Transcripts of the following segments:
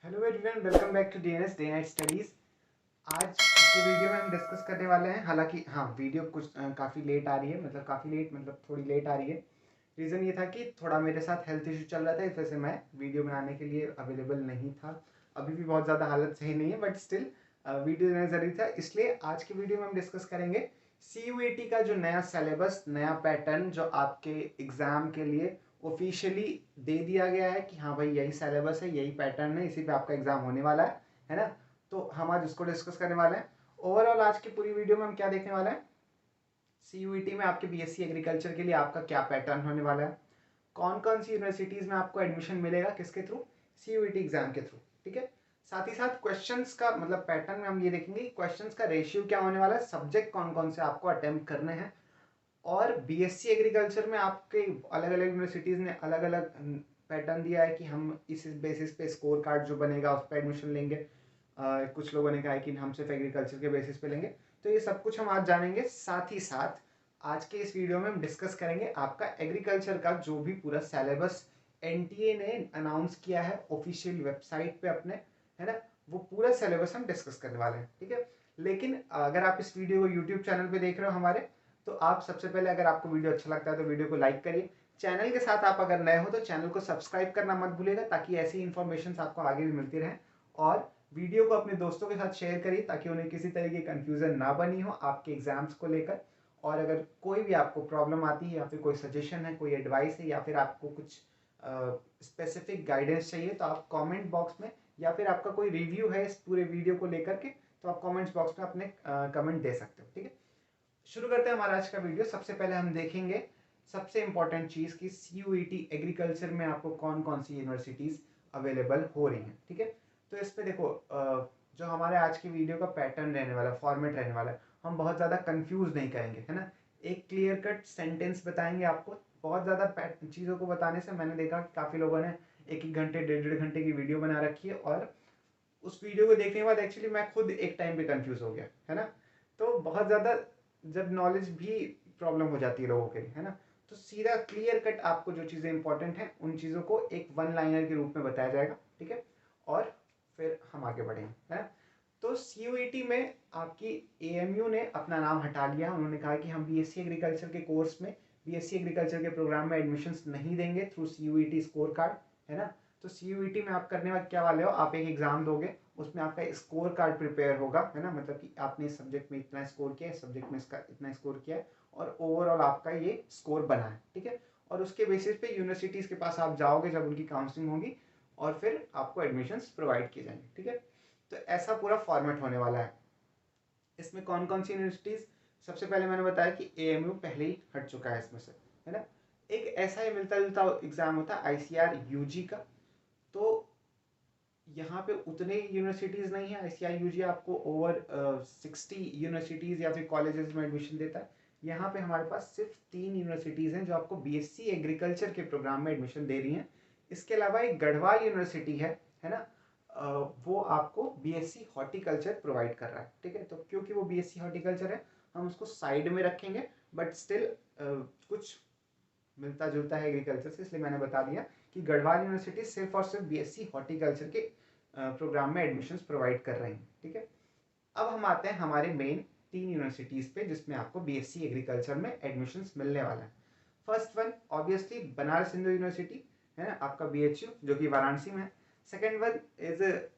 Hello everyone, welcome back to DNS Day Night Studies. आज के video में हम डिस्कस करने वाले हैं, हालांकि हाँ वीडियो कुछ काफ़ी लेट आ रही है, मतलब काफ़ी लेट मतलब थोड़ी लेट आ रही है। रीज़न ये था कि थोड़ा मेरे साथ हेल्थ इशू चल रहा था, इस वजह से मैं वीडियो बनाने के लिए अवेलेबल नहीं था। अभी भी बहुत ज़्यादा हालत सही नहीं है, बट स्टिल वीडियो देना ज़रूरी था, इसलिए आज की वीडियो में हम डिस्कस करेंगे CUET का जो नया सिलेबस, नया पैटर्न जो आपके एग्ज़ाम के लिए ऑफिशियली दे दिया गया है कि हाँ भाई यही सिलेबस है, यही पैटर्न है, इसी पे आपका एग्जाम होने वाला है ना। तो हम आज उसको डिस्कस करने वाले हैं। ओवरऑल आज की पूरी वीडियो में हम क्या देखने वाले हैं, CUET में आपके BSc एग्रीकल्चर के लिए आपका क्या पैटर्न होने वाला है, कौन कौन सी यूनिवर्सिटीज़ में आपको एडमिशन मिलेगा, किसके थ्रू, CUET एग्जाम के थ्रू। ठीक है, साथ ही साथ क्वेश्चंस का मतलब पैटर्न में हम ये देखेंगे क्वेश्चंस का रेशियो क्या होने वाला है, सब्जेक्ट कौन कौन से आपको अटेम्प्ट करने हैं, और BSc एग्रीकल्चर में आपके अलग अलग यूनिवर्सिटीज़ ने अलग अलग पैटर्न दिया है कि हम इस बेसिस पे स्कोर कार्ड जो बनेगा उस पर एडमिशन लेंगे। कुछ लोगों ने कहा है कि हम सिर्फ एग्रीकल्चर के बेसिस पे लेंगे। तो ये सब कुछ हम आज जानेंगे। साथ ही साथ आज के इस वीडियो में हम डिस्कस करेंगे आपका एग्रीकल्चर का जो भी पूरा सिलेबस NTA ने अनाउंस किया है ऑफिशियल वेबसाइट पे अपने, है ना, वो पूरा सिलेबस हम डिस्कस करने वाले हैं। ठीक है, लेकिन अगर आप इस वीडियो को यूट्यूब चैनल पे देख रहे हो हमारे, तो आप सबसे पहले अगर आपको वीडियो अच्छा लगता है तो वीडियो को लाइक करिए। चैनल के साथ आप अगर नए हो तो चैनल को सब्सक्राइब करना मत भूलिएगा, ताकि ऐसी इन्फॉर्मेशन आपको आगे भी मिलती रहे। और वीडियो को अपने दोस्तों के साथ शेयर करिए ताकि उन्हें किसी तरह की कंफ्यूजन ना बनी हो आपके एग्जाम्स को लेकर। और अगर कोई भी आपको प्रॉब्लम आती है या फिर कोई सजेशन है, कोई एडवाइस है, या फिर आपको कुछ स्पेसिफिक गाइडेंस चाहिए, तो आप कमेंट बॉक्स में, या फिर आपका कोई रिव्यू है इस पूरे वीडियो को लेकर के, तो आप कमेंट्स बॉक्स में अपने कमेंट दे सकते हो। ठीक है, शुरू करते हैं हमारा आज का वीडियो। सबसे पहले हम देखेंगे सबसे इंपॉर्टेंट चीज की CUET एग्रीकल्चर में आपको कौन कौन सी यूनिवर्सिटीज अवेलेबल हो रही हैं। ठीक है, तो इसमें देखो जो हमारे आज की वीडियो का पैटर्न रहने वाला, फॉर्मेट रहने वाला है, हम बहुत ज़्यादा कंफ्यूज नहीं करेंगे, है ना। एक क्लियर कट सेंटेंस बताएंगे आपको। बहुत ज़्यादा चीज़ों को बताने से मैंने देखा कि काफ़ी लोगों ने एक एक घंटे, डेढ़ डेढ़ घंटे की वीडियो बना रखी है, और उस वीडियो को देखने के बाद एक्चुअली मैं खुद एक टाइम पे कंफ्यूज हो गया, है ना। तो बहुत ज़्यादा जब नॉलेज भी प्रॉब्लम हो जाती है लोगों के लिए, है ना। तो सीधा क्लियर कट आपको जो चीज़ें इंपॉर्टेंट हैं उन चीज़ों को एक वन लाइनर के रूप में बताया जाएगा। ठीक है, और फिर हम आगे बढ़ेंगे, है ना। तो CUET में आपकी AMU ने अपना नाम हटा लिया। उन्होंने कहा कि हम BSc एग्रीकल्चर के कोर्स में, BSc एग्रीकल्चर के प्रोग्राम में एडमिशन्स नहीं देंगे थ्रू CUET स्कोर कार्ड, है ना। तो CUET में आप करने वाले क्या वाले हो, आप एक एग्जाम दोगे, उसमें आपका स्कोर कार्ड प्रिपेयर होगा, है ना, मतलब कि आपने इस सब्जेक्ट में इतना स्कोर किया, इस सब्जेक्ट में इसका इतना स्कोर किया, और ओवरऑल आपका ये स्कोर बना है। ठीक है, और उसके बेसिस पे यूनिवर्सिटीज़ के पास आप जाओगे जब उनकी काउंसलिंग होगी, और फिर आपको एडमिशन्स प्रोवाइड किए जाएंगे। ठीक है, तो ऐसा पूरा फॉर्मेट होने वाला है। इसमें कौन कौन सी यूनिवर्सिटीज़, सबसे पहले मैंने बताया कि AMU पहले ही हट चुका है इसमें से, है ना। एक ऐसा ही मिलता जुलता एग्जाम होता है ICAR UG का। तो यहाँ पे उतने यूनिवर्सिटीज़ नहीं है। ICAR UG आपको ओवर 60 यूनिवर्सिटीज़ या फिर कॉलेजेस में एडमिशन देता है। यहाँ पे हमारे पास सिर्फ 3 यूनिवर्सिटीज़ हैं जो आपको BSc एग्रीकल्चर के प्रोग्राम में एडमिशन दे रही हैं। इसके अलावा एक गढ़वाल यूनिवर्सिटी है ना, वो आपको BSc हॉर्टिकल्चर प्रोवाइड कर रहा है। ठीक है, तो क्योंकि वो BSc हॉर्टिकल्चर है, हम उसको साइड में रखेंगे, बट स्टिल कुछ मिलता जुलता है एग्रीकल्चर से, इसलिए मैंने बता दिया कि गढ़वाल यूनिवर्सिटी सिर्फ और सिर्फ BSc हॉर्टिकल्चर के प्रोग्राम में एडमिशन्स प्रोवाइड कर रही हैं। ठीक है, अब हम आते हैं हमारे मेन 3 यूनिवर्सिटीज़ पे जिसमें आपको BSc एग्रीकल्चर में एडमिशन्स मिलने वाला है। First one obviously Banaras Hindu university, है ना, आपका BHU जो कि वाराणसी में है। Second one is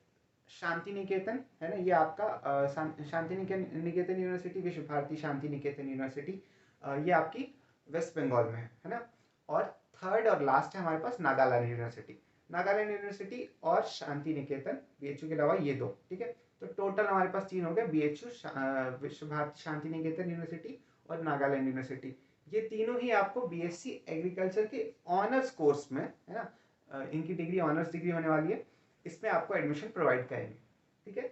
Shanti Niketan, है ना, ये आपका शांति निकेतन यूनिवर्सिटी, विश्व भारती शांति निकेतन यूनिवर्सिटी, ये आपकी वेस्ट बंगाल में है ना। और थर्ड और लास्ट है हमारे पास नागालैंड यूनिवर्सिटी। नागालैंड यूनिवर्सिटी और शांति निकेतन BHU के अलावा ये दो। ठीक है, तो टोटल हमारे पास 3 हो गए, BHU, विश्व भारती शांति निकेतन यूनिवर्सिटी और नागालैंड यूनिवर्सिटी। ये तीनों ही आपको BSc एग्रीकल्चर के ऑनर्स कोर्स में, है ना, इनकी डिग्री ऑनर्स डिग्री होने वाली है, इसमें आपको एडमिशन प्रोवाइड करेंगे। ठीक है,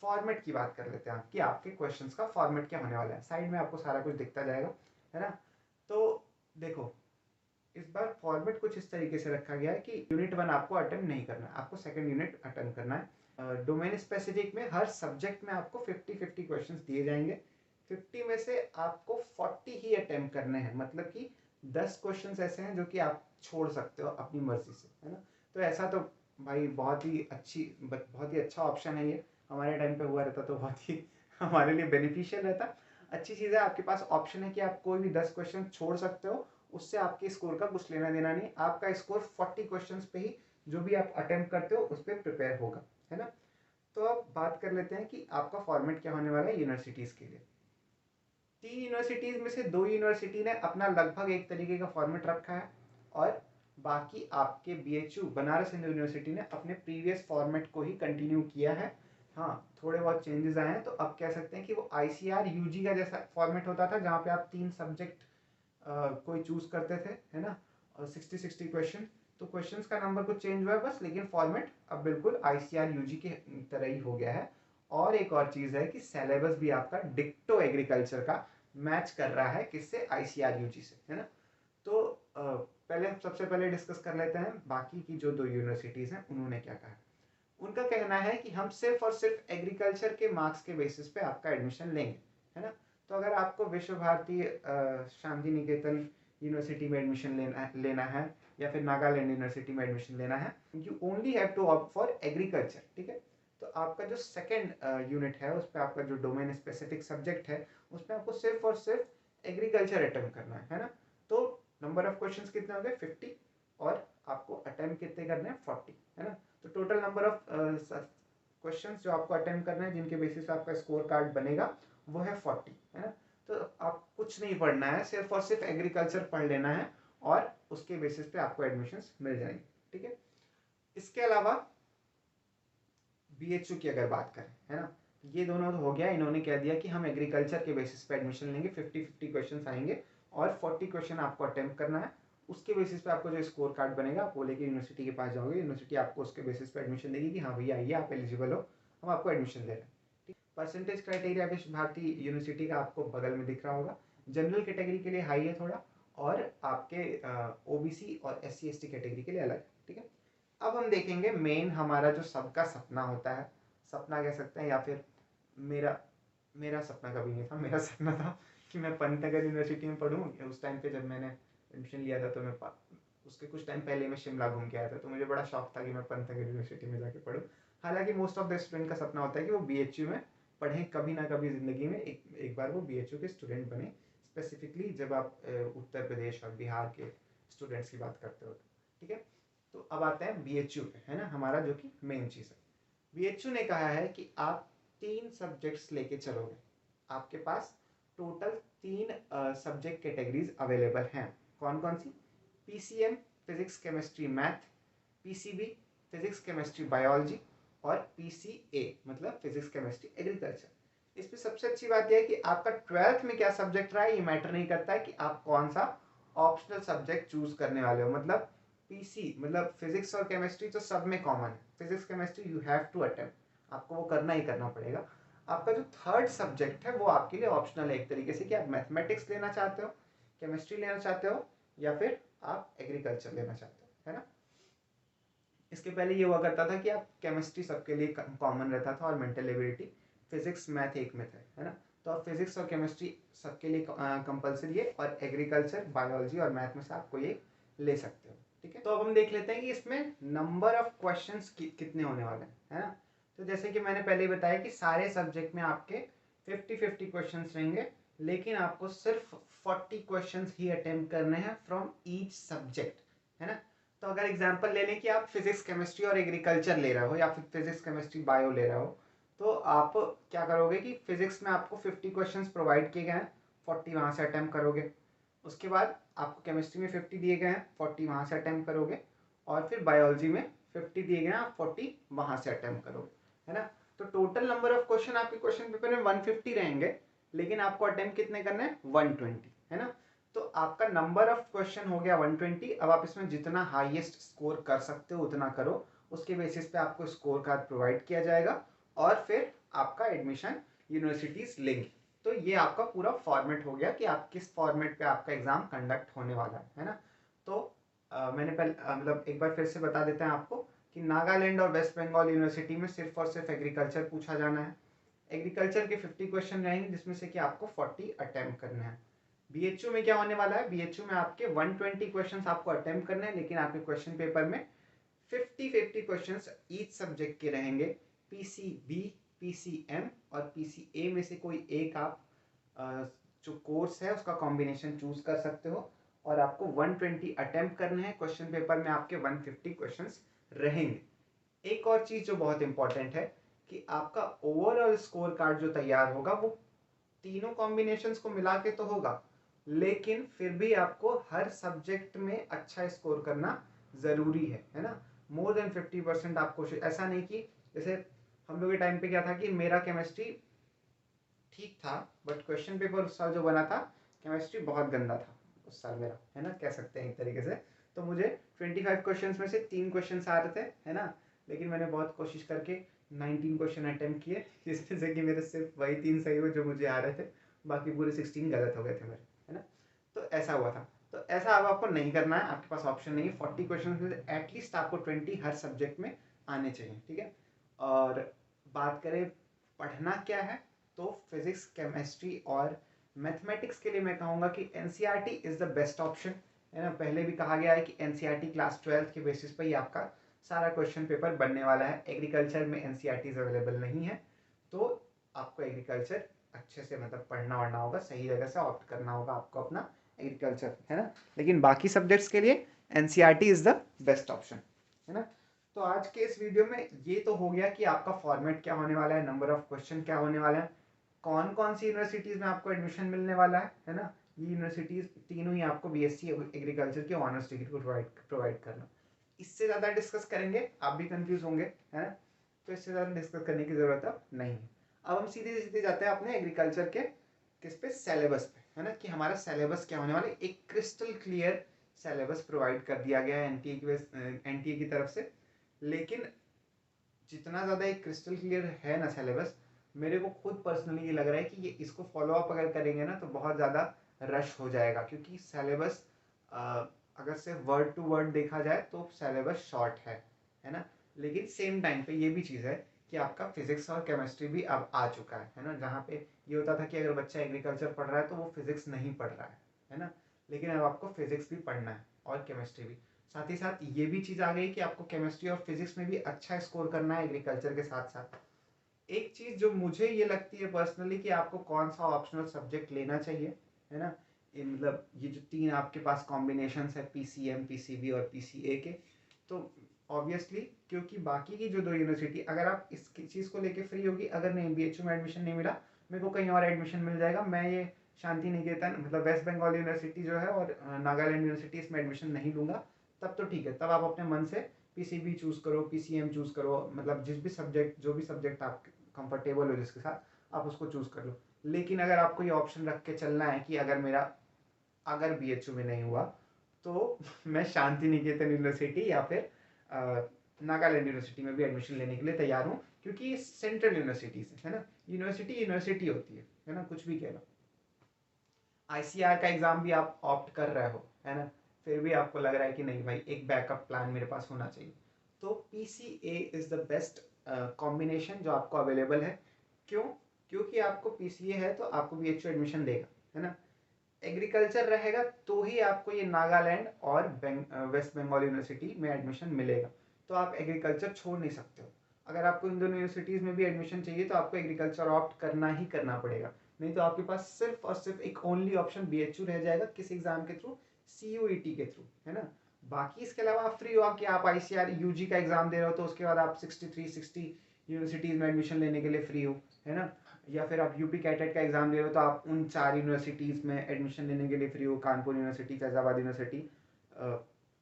फॉर्मेट की बात कर लेते हैं कि आपके क्वेश्चंस का फॉर्मेट क्या होने वाला है। साइड में आपको सारा कुछ दिखता जाएगा, है ना। तो देखो, इस बार फॉर्मेट कुछ इस तरीके से रखा गया है कि यूनिट 1 आपको अटेम्प्ट नहीं करना है, आपको सेकंड यूनिट अटेम्प्ट करना है। डोमेन स्पेसिफिक में हर सब्जेक्ट में आपको 50-50 क्वेश्चंस दिए जाएंगे। 50 में से आपको 40 ही अटेम्प्ट करने हैं, मतलब कि 10 क्वेश्चंस ऐसे हैं जो कि आप छोड़ सकते हो अपनी मर्जी से, है ना। तो ऐसा तो भाई बहुत ही अच्छा ऑप्शन है ये। हमारे टाइम पे हुआ रहता तो बहुत ही हमारे लिए बेनिफिशियल रहता। अच्छी चीज़ है, आपके पास ऑप्शन है कि आप कोई भी 10 क्वेश्चन छोड़ सकते हो, उससे आपके स्कोर का कुछ लेना देना नहीं। आपका स्कोर 40 क्वेश्चंस पे ही जो भी आप अटेम्प्ट करते हो उस पर प्रिपेयर होगा, है ना। तो अब बात कर लेते हैं कि आपका फॉर्मेट क्या होने वाला है यूनिवर्सिटीज़ के लिए। 3 यूनिवर्सिटीज़ में से 2 यूनिवर्सिटी ने अपना लगभग एक तरीके का फॉर्मेट रखा है, और बाकी आपके BHU बनारस हिंदू यूनिवर्सिटी ने अपने प्रीवियस फॉर्मेट को ही कंटिन्यू किया है। हाँ, थोड़े बहुत चेंजेस आए हैं, तो अब कह सकते हैं कि वो ICR UG का जैसा फॉर्मेट होता था, जहाँ पे आप 3 सब्जेक्ट कोई चूज करते थे, है ना, और 60-60 क्वेश्चन। तो क्वेश्चंस का नंबर कुछ चेंज हुआ है बस, लेकिन फॉर्मेट अब बिल्कुल ICR UG के तरह ही हो गया है। और एक और चीज़ है कि सिलेबस भी आपका डिक्टो एग्रीकल्चर का मैच कर रहा है, किससे, ICR UG से, है ना। तो पहले सबसे पहले डिस्कस कर लेते हैं बाकी की जो 2 यूनिवर्सिटीज़ हैं उन्होंने क्या कहा है। उनका कहना है कि हम सिर्फ और सिर्फ एग्रीकल्चर के मार्क्स के बेसिस पे आपका एडमिशन लेंगे, है ना। तो अगर आपको विश्व भारती शांति निकेतन यूनिवर्सिटी में एडमिशन लेना है, या फिर नागालैंड यूनिवर्सिटी में एडमिशन लेना है, you only have to opt for agriculture, ठीक है। तो आपका जो सेकेंड यूनिट है उस पर आपका जो डोमेन स्पेसिफिक सब्जेक्ट है उसमें आपको सिर्फ और सिर्फ एग्रीकल्चर अटेम्प्ट करना है ना। तो नंबर ऑफ क्वेश्चंस कितने हो गए, 50, और आपको अटेम्प्ट कितने करने हैं, 40, है ना। तो टोटल नंबर ऑफ क्वेश्चंस जो आपको अटेम्प्ट करना है, जिनके बेसिस पे आपका स्कोर कार्ड बनेगा, वो है 40, है ना। तो आप कुछ नहीं पढ़ना है, सिर्फ और सिर्फ एग्रीकल्चर पढ़ लेना है, और उसके बेसिस पे आपको एडमिशंस मिल जाएंगे, ठीक है। इसके अलावा BHU की अगर बात करें, है ना, ये दोनों तो हो गया, इन्होंने कह दिया कि हम एग्रीकल्चर के बेसिस पे एडमिशन लेंगे, 50-50 क्वेश्चन आएंगे, और 40 क्वेश्चन आपको अटेम्प्ट करना है। उसके बेसिस पे आपको जो स्कोर कार्ड बनेगा आप वो लेके यूनिवर्सिटी के पास जाओगे, यूनिवर्सिटी आपको उसके बेसिस पे एडमिशन देगी कि हाँ भैया आइए आप एलिजिबल हो, हम आपको एडमिशन दे रहे हैं। परसेंटेज क्राइटेरिया विश्व भारती यूनिवर्सिटी का आपको बगल में दिख रहा होगा। जनरल कैटेगरी के लिए हाई है थोड़ा, और आपके OBC और SC ST कैटेगरी के लिए अलग, ठीक है। अब हम देखेंगे मेन हमारा जो सबका सपना होता है, सपना कह सकते हैं, या फिर मेरा मेरा सपना कभी नहीं था, मेरा सपना था कि मैं पंतनगर यूनिवर्सिटी में पढ़ूँ। उस टाइम पे जब मैंने एडमिशन लिया था तो मैं उसके कुछ टाइम पहले मैं शिमला घूम के आया था, तो मुझे बड़ा शौक था कि मैं पंतनगर यूनिवर्सिटी में जाके पढ़ूँ। हालांकि मोस्ट ऑफ द स्टूडेंट का सपना होता है कि वो BHU में पढ़ें, कभी ना कभी ज़िंदगी में एक बार वो BHU के स्टूडेंट बने, स्पेसिफिकली जब आप उत्तर प्रदेश और बिहार के स्टूडेंट्स की बात करते हो, ठीक है। तो अब आते हैं BHU पे, है ना, हमारा जो कि मेन चीज़ है। BHU ने कहा है कि आप 3 सब्जेक्ट्स लेके चलोगे, आपके पास टोटल 3 सब्जेक्ट कैटेगरीज अवेलेबल हैं। कौन कौन सी, PCM physics chemistry math, PCB physics chemistry biology, और PCA मतलब फिजिक्स केमिस्ट्री एग्रीकल्चर। इसमें सबसे अच्छी बात यह है कि आपका 12th में क्या सब्जेक्ट रहा है ये मैटर नहीं करता है कि आप कौन सा ऑप्शनल सब्जेक्ट चूज करने वाले हो। मतलब PC मतलब फिजिक्स और केमिस्ट्री तो सब में कॉमन है, physics chemistry you have to attempt, आपको वो करना ही करना पड़ेगा। आपका जो थर्ड सब्जेक्ट है वो आपके लिए ऑप्शनल है एक तरीके से, कि आप मैथमेटिक्स लेना चाहते हो, केमिस्ट्री लेना चाहते हो, या फिर आप एग्रीकल्चर लेना चाहते हो, है ना। इसके पहले ये हुआ करता था कि आप केमिस्ट्री सबके लिए कॉमन रहता था और मेंटल एबिलिटी, फिजिक्स मैथ एक में थे, है ना। तो अब फिजिक्स और केमिस्ट्री सबके लिए कंपलसरी है, और एग्रीकल्चर बायोलॉजी और मैथ में से आप कोई एक ले सकते हो, ठीक है। तो अब हम देख लेते हैं कि इसमें नंबर ऑफ क्वेश्चंस कितने होने वाले हैं, है ना। तो जैसे कि मैंने पहले ही बताया कि सारे सब्जेक्ट में आपके 50-50 क्वेश्चंस रहेंगे, लेकिन आपको सिर्फ 40 क्वेश्चंस ही अटेम्प्ट करने हैं फ्रॉम ईच सब्जेक्ट, है ना। तो अगर एग्जांपल ले लें कि आप फिजिक्स केमिस्ट्री और एग्रीकल्चर ले रहे हो, या फिर फिजिक्स केमिस्ट्री बायो ले रहे हो, तो आप क्या करोगे कि फिजिक्स में आपको 50 क्वेश्चंस प्रोवाइड किए गए हैं, 40 वहाँ से अटेम्प्ट करोगे। उसके बाद आपको केमिस्ट्री में 50 दिए गए हैं, 40 वहाँ से अटेम्प्ट करोगे। और फिर बायोलॉजी में 50 दिए गए हैं, आप 40 वहाँ से अटेम्प्ट करोगे, है ना। तो टोटल नंबर ऑफ क्वेश्चन आपके क्वेश्चन पेपर में 150 रहेंगे, लेकिन आपको अटेम्प्ट कितने करने हैं, 120, है ना। तो आपका नंबर ऑफ क्वेश्चन हो गया 120। अब आप इसमें जितना हाईएस्ट स्कोर कर सकते हो उतना करो, उसके बेसिस पे आपको स्कोर कार्ड प्रोवाइड किया जाएगा, और फिर आपका एडमिशन यूनिवर्सिटीज लेंगी। तो ये आपका पूरा फॉर्मेट हो गया कि आप किस फॉर्मेट पे आपका एग्जाम कंडक्ट होने वाला है ना। तो मैंने पहले मतलब एक बार फिर से बता देते हैं आपको कि नागालैंड और वेस्ट बंगाल यूनिवर्सिटी में सिर्फ और सिर्फ एग्रीकल्चर पूछा जाना है। एग्रीकल्चर के 50 क्वेश्चन रहेंगे, जिसमें से कि आपको 40 अटेम्प्ट करने हैं। BHU में क्या होने वाला है, BHU में आपके 120 क्वेश्चंस आपको अटेम्प्ट करने हैं, लेकिन आपके क्वेश्चन पेपर में 50-50 क्वेश्चंस ईच सब्जेक्ट के रहेंगे। पीसीबी, पीसीएम और पीसीए में से कोई एक आप जो कोर्स है उसका कॉम्बिनेशन चूज कर सकते हो और आपको 120 अटेम्प्ट करने हैं। क्वेश्चन पेपर में आपके 150 क्वेश्चंस रहेंगे। एक और चीज जो बहुत इंपॉर्टेंट है कि आपका ओवरऑल स्कोर कार्ड जो तैयार होगा वो तीनों कॉम्बिनेशंस को मिला के तो होगा, लेकिन फिर भी आपको हर सब्जेक्ट में अच्छा स्कोर करना जरूरी है ना। मोर देन 50% आपको, ऐसा नहीं कि जैसे हम लोग के टाइम पे क्या था कि मेरा केमिस्ट्री ठीक था बट क्वेश्चन पेपर उस साल जो बना था केमिस्ट्री बहुत गंदा था उस साल मेरा, है ना, कह सकते हैं एक तरीके से। तो मुझे 25 क्वेश्चंस में से 3 क्वेश्चंस आ रहे थे, है ना, लेकिन मैंने बहुत कोशिश करके 19 क्वेश्चन अटेम्प्ट किए, जिसमें से कि मेरे सिर्फ वही 3 सही हुए जो मुझे आ रहे थे, बाकी पूरे 16 गलत हो गए थे मेरे, है ना। तो ऐसा हुआ था। तो ऐसा अब आपको नहीं करना है, आपके पास ऑप्शन नहीं है। 40 क्वेश्चन में एटलीस्ट आपको 20 हर सब्जेक्ट में आने चाहिए, ठीक है। और बात करें पढ़ना क्या है, तो फिजिक्स, केमिस्ट्री और मैथमेटिक्स के लिए मैं कहूँगा कि NCERT is the best option, है ना। पहले भी कहा गया है कि एनसीईआरटी क्लास 12 के बेसिस पर ही आपका सारा क्वेश्चन पेपर बनने वाला है। एग्रीकल्चर में एनसीईआरटी अवेलेबल नहीं है, तो आपको एग्रीकल्चर अच्छे से मतलब पढ़ना वढ़ना होगा, सही जगह से ऑप्ट करना होगा आपको अपना एग्रीकल्चर, है ना। लेकिन बाकी सब्जेक्ट्स के लिए NCERT is the best option, है ना। तो आज के इस वीडियो में ये तो हो गया कि आपका फॉर्मेट क्या होने वाला है, नंबर ऑफ क्वेश्चन क्या होने वाला है, कौन कौन सी यूनिवर्सिटीज़ में आपको एडमिशन मिलने वाला है ना। ये यूनिवर्सिटीज़ तीनों ही आपको बीएससी एग्रीकल्चर की ऑनर्स डिग्री को प्रोवाइड करना। इससे ज़्यादा डिस्कस करेंगे आप भी कंफ्यूज होंगे, है ना, तो इससे ज़्यादा डिस्कस करने की ज़रूरत अब नहीं है। अब हम सीधे सीधे जाते हैं अपने एग्रीकल्चर के किस पे, सिलेबस पे, है ना, कि हमारा सिलेबस क्या होने वाला है। एक क्रिस्टल क्लियर सिलेबस प्रोवाइड कर दिया गया है एनटीए की तरफ से, लेकिन जितना ज़्यादा एक क्रिस्टल क्लियर है ना सिलेबस, मेरे को खुद पर्सनली ये लग रहा है कि ये इसको फॉलो अप अगर करेंगे ना तो बहुत ज़्यादा रश हो जाएगा, क्योंकि सिलेबस अगर सिर्फ वर्ड टू वर्ड देखा जाए तो सिलेबस शॉर्ट है ना। लेकिन सेम टाइम पे ये भी चीज़ है कि आपका फिजिक्स और केमिस्ट्री भी अब आ चुका है ना। जहाँ पे ये होता था कि अगर बच्चा एग्रीकल्चर पढ़ रहा है तो वो फिजिक्स नहीं पढ़ रहा है ना, लेकिन अब आपको फिजिक्स भी पढ़ना है और केमिस्ट्री भी। साथ ही साथ ये भी चीज़ आ गई कि आपको केमिस्ट्री और फिजिक्स में भी अच्छा स्कोर करना है एग्रीकल्चर के साथ साथ। एक चीज़ जो मुझे ये लगती है पर्सनली कि आपको कौन सा ऑप्शनल सब्जेक्ट लेना चाहिए, है ना, मतलब ये जो 3 आपके पास कॉम्बिनेशंस है पीसीएम, पीसीबी और पीसीए के, तो ऑब्वियसली क्योंकि बाकी की जो 2 यूनिवर्सिटी, अगर आप इस चीज़ को लेके फ्री होगी, अगर नहीं बीएचयू में एडमिशन नहीं मिला, मेरे को कहीं और एडमिशन मिल जाएगा, मैं ये शांति निकेतन मतलब वेस्ट बंगाल यूनिवर्सिटी जो है और नागालैंड यूनिवर्सिटी इसमें एडमिशन नहीं लूँगा, तब तो ठीक है, तब आप अपने मन से पीसीबी चूज़ करो, पीसीएम चूज़ करो, मतलब जिस भी सब्जेक्ट जो भी सब्जेक्ट आप कंफर्टेबल हो जिसके साथ आप उसको चूज़ कर लो। लेकिन अगर आपको ये ऑप्शन रख के चलना है कि अगर बीएचयू में नहीं हुआ तो मैं शांति निकेतन यूनिवर्सिटी या फिर नागालैंड यूनिवर्सिटी में भी एडमिशन लेने के लिए तैयार हूँ, क्योंकि ये सेंट्रल यूनिवर्सिटीज है ना। यूनिवर्सिटी होती है ना, कुछ भी कह लो। आईसीआर का एग्जाम भी आप ऑप्ट कर रहे हो, है ना, फिर भी आपको लग रहा है कि नहीं भाई एक बैकअप प्लान मेरे पास होना चाहिए, तो PCA is the best combination जो आपको अवेलेबल है। क्यों? क्योंकि आपको पीसीए है तो आपको बीएचयू एडमिशन देगा, है ना। एग्रीकल्चर रहेगा तो ही आपको ये नागालैंड और वेस्ट बंगाल यूनिवर्सिटी में एडमिशन मिलेगा, तो आप एग्रीकल्चर छोड़ नहीं सकते हो। अगर आपको इन दोनों यूनिवर्सिटीज़ में भी एडमिशन चाहिए तो आपको एग्रीकल्चर ऑप्ट करना ही करना पड़ेगा, नहीं तो आपके पास सिर्फ और सिर्फ एक ओनली ऑप्शन बीएचयू रह जाएगा, किस एग्जाम के थ्रू, सीयूईटी के थ्रू, है ना। बाकी इसके अलावा आप फ्री हो कि आप आईसीआर यूजी का एग्जाम दे रहे हो तो उसके बाद आप 60 यूनिवर्सिटीज़ में एडमिशन लेने के लिए फ्री हो, है ना। या फिर आप यूपी कैटेट का एग्जाम दे रहे हो तो आप उन 4 यूनिवर्सिटीज़ में एडमिशन लेने के लिए फ्री हो, कानपुर यूनिवर्सिटी, फैजाबाद यूनिवर्सिटी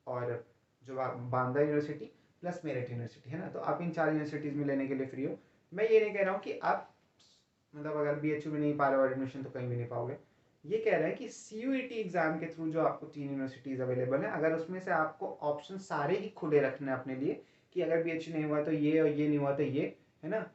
और जो Banda university plus Meerut university, है ना। तो आप इन 4 यूनिवर्सिटीज़ में लेने के लिए फ्री हो। मैं ये नहीं कह रहा हूँ कि आप मतलब अगर बीएचयू में नहीं पा रहे हो एडमिशन तो कहीं भी नहीं पाओगे। ये कह रहे हैं कि सीयूईटी एग्जाम के थ्रू जो आपको 3 यूनिवर्सिटीज़ अवेलेबल है, अगर उसमें से आपको ऑप्शन सारे ही खुले रखने अपने लिए कि अगर बीएचयू नहीं हुआ तो ये और ये नहीं हुआ तो ये, है ना,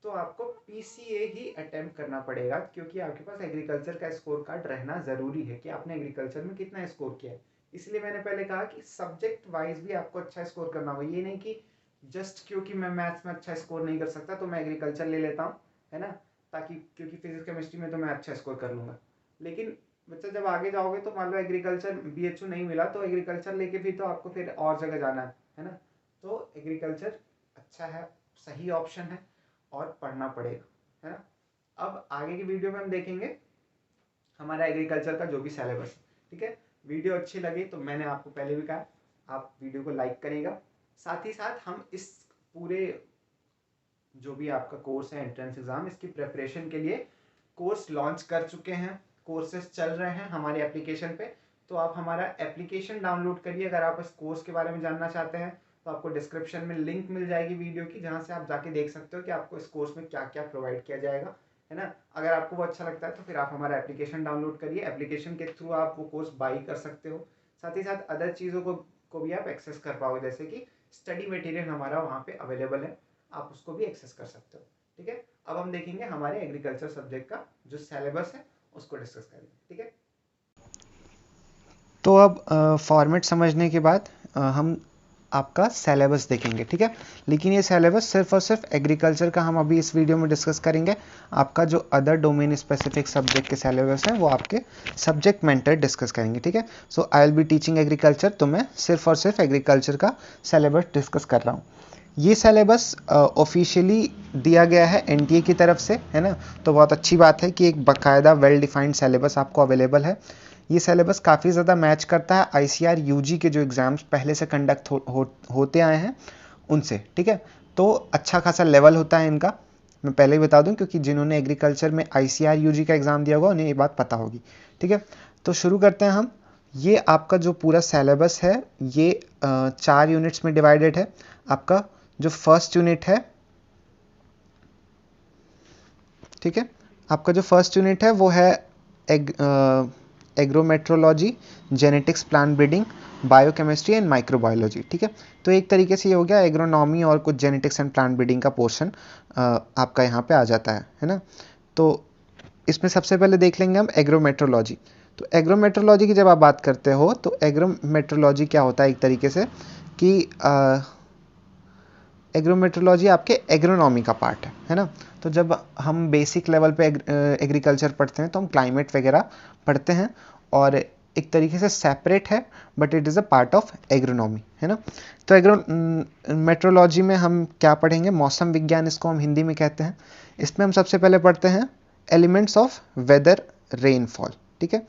तो आपको पीसीए ही अटेम्प्ट करना पड़ेगा, क्योंकि आपके पास एग्रीकल्चर का स्कोर कार्ड रहना ज़रूरी है कि आपने एग्रीकल्चर में कितना स्कोर किया है। इसलिए मैंने पहले कहा कि सब्जेक्ट वाइज भी आपको अच्छा स्कोर करना होगा। ये नहीं कि जस्ट क्योंकि मैं मैथ्स में अच्छा स्कोर नहीं कर सकता तो मैं एग्रीकल्चर ले लेता हूँ, है ना, ताकि क्योंकि फिजिक्स केमिस्ट्री में तो मैं अच्छा स्कोर कर लूँगा। लेकिन बच्चा जब आगे जाओगे तो मान लो एग्रीकल्चर बीएचयू नहीं मिला तो एग्रीकल्चर लेके भी तो आपको फिर और जगह जाना है ना। तो एग्रीकल्चर अच्छा है, सही ऑप्शन है और पढ़ना पड़ेगा, है ना। अब आगे की वीडियो में हम देखेंगे हमारा एग्रीकल्चर का जो भी सिलेबस, ठीक है। वीडियो अच्छी लगी तो मैंने आपको पहले भी कहा आप वीडियो को लाइक करिएगा। साथ ही साथ हम इस पूरे जो भी आपका कोर्स है एंट्रेंस एग्जाम, इसकी प्रिपरेशन के लिए कोर्स लॉन्च कर चुके हैं, कोर्सेज चल रहे हैं हमारे एप्लीकेशन पे। तो आप हमारा एप्लीकेशन डाउनलोड करिए। अगर आप इस कोर्स के बारे में जानना चाहते हैं तो आपको डिस्क्रिप्शन में लिंक मिल जाएगी वीडियो की, जहाँ से आप जाके देख सकते हो कि आपको इस कोर्स में क्या क्या प्रोवाइड किया जाएगा, है ना। अगर आपको वो अच्छा लगता है तो फिर आप हमारा एप्लीकेशन डाउनलोड करिए। एप्लीकेशन के थ्रू आप वो कोर्स बाई कर सकते हो। साथ ही साथ अदर चीज़ों को भी आप एक्सेस कर पाओगे, जैसे कि स्टडी मटेरियल हमारा वहाँ पे अवेलेबल है, आप उसको भी एक्सेस कर सकते हो, ठीक है। अब हम देखेंगे हमारे एग्रीकल्चर सब्जेक्ट का जो सिलेबस है उसको डिस्कस करेंगे, ठीक है। तो अब फॉर्मेट समझने के बाद हम आपका सिलेबस देखेंगे, ठीक है। लेकिन ये सिलेबस सिर्फ और सिर्फ एग्रीकल्चर का हम अभी इस वीडियो में डिस्कस करेंगे। आपका जो अदर डोमेन स्पेसिफिक सब्जेक्ट के सिलेबस हैं वो आपके सब्जेक्ट मेंटर डिस्कस करेंगे, ठीक है। So I will be teaching agriculture, तो मैं सिर्फ और सिर्फ एग्रीकल्चर का सिलेबस डिस्कस कर रहा हूँ। ये सिलेबस ऑफिशियली दिया गया है एनटीए की तरफ से, है ना। तो बहुत अच्छी बात है कि एक बाकायदा वेल डिफाइंड सिलेबस आपको अवेलेबल है। ये सिलेबस काफ़ी ज़्यादा मैच करता है आईसीआर यूजी के जो एग्ज़ाम्स पहले से कंडक्ट होते आए हैं उनसे, ठीक है। तो अच्छा खासा लेवल होता है इनका, मैं पहले ही बता दूं, क्योंकि जिन्होंने एग्रीकल्चर में आईसीआर यूजी का एग्ज़ाम दिया होगा उन्हें ये बात पता होगी, ठीक है। तो शुरू करते हैं हम। ये आपका जो पूरा सिलेबस है ये 4 यूनिट्स में डिवाइडेड है। आपका जो फर्स्ट यूनिट है, ठीक है, आपका जो फर्स्ट यूनिट है वो है agrometeorology, genetics, plant breeding, biochemistry and microbiology, ठीक है। तो एक तरीके से ये हो गया एग्रोनॉमी और कुछ जेनेटिक्स एंड प्लांट ब्रीडिंग का पोर्शन आपका यहाँ पे आ जाता है ना। तो इसमें सबसे पहले देख लेंगे हम एग्रोमेट्रोलॉजी। तो एग्रोमेट्रोलॉजी की जब आप बात करते हो तो एग्रोमेट्रोलॉजी क्या होता है एक तरीके से कि एग्रोमेट्रोलॉजी आपके एग्रोनॉमी का पार्ट है ना। तो जब हम बेसिक लेवल पे एग्रीकल्चर पढ़ते हैं तो हम क्लाइमेट वगैरह पढ़ते हैं, और एक तरीके से सेपरेट है, but it is a part of agronomy, है ना। तो एग्रोमेट्रोलॉजी में हम क्या पढ़ेंगे, मौसम विज्ञान इसको हम हिंदी में कहते हैं। इसमें हम सबसे पहले पढ़ते हैं एलिमेंट्स ऑफ वेदर रेनफॉल, ठीक है।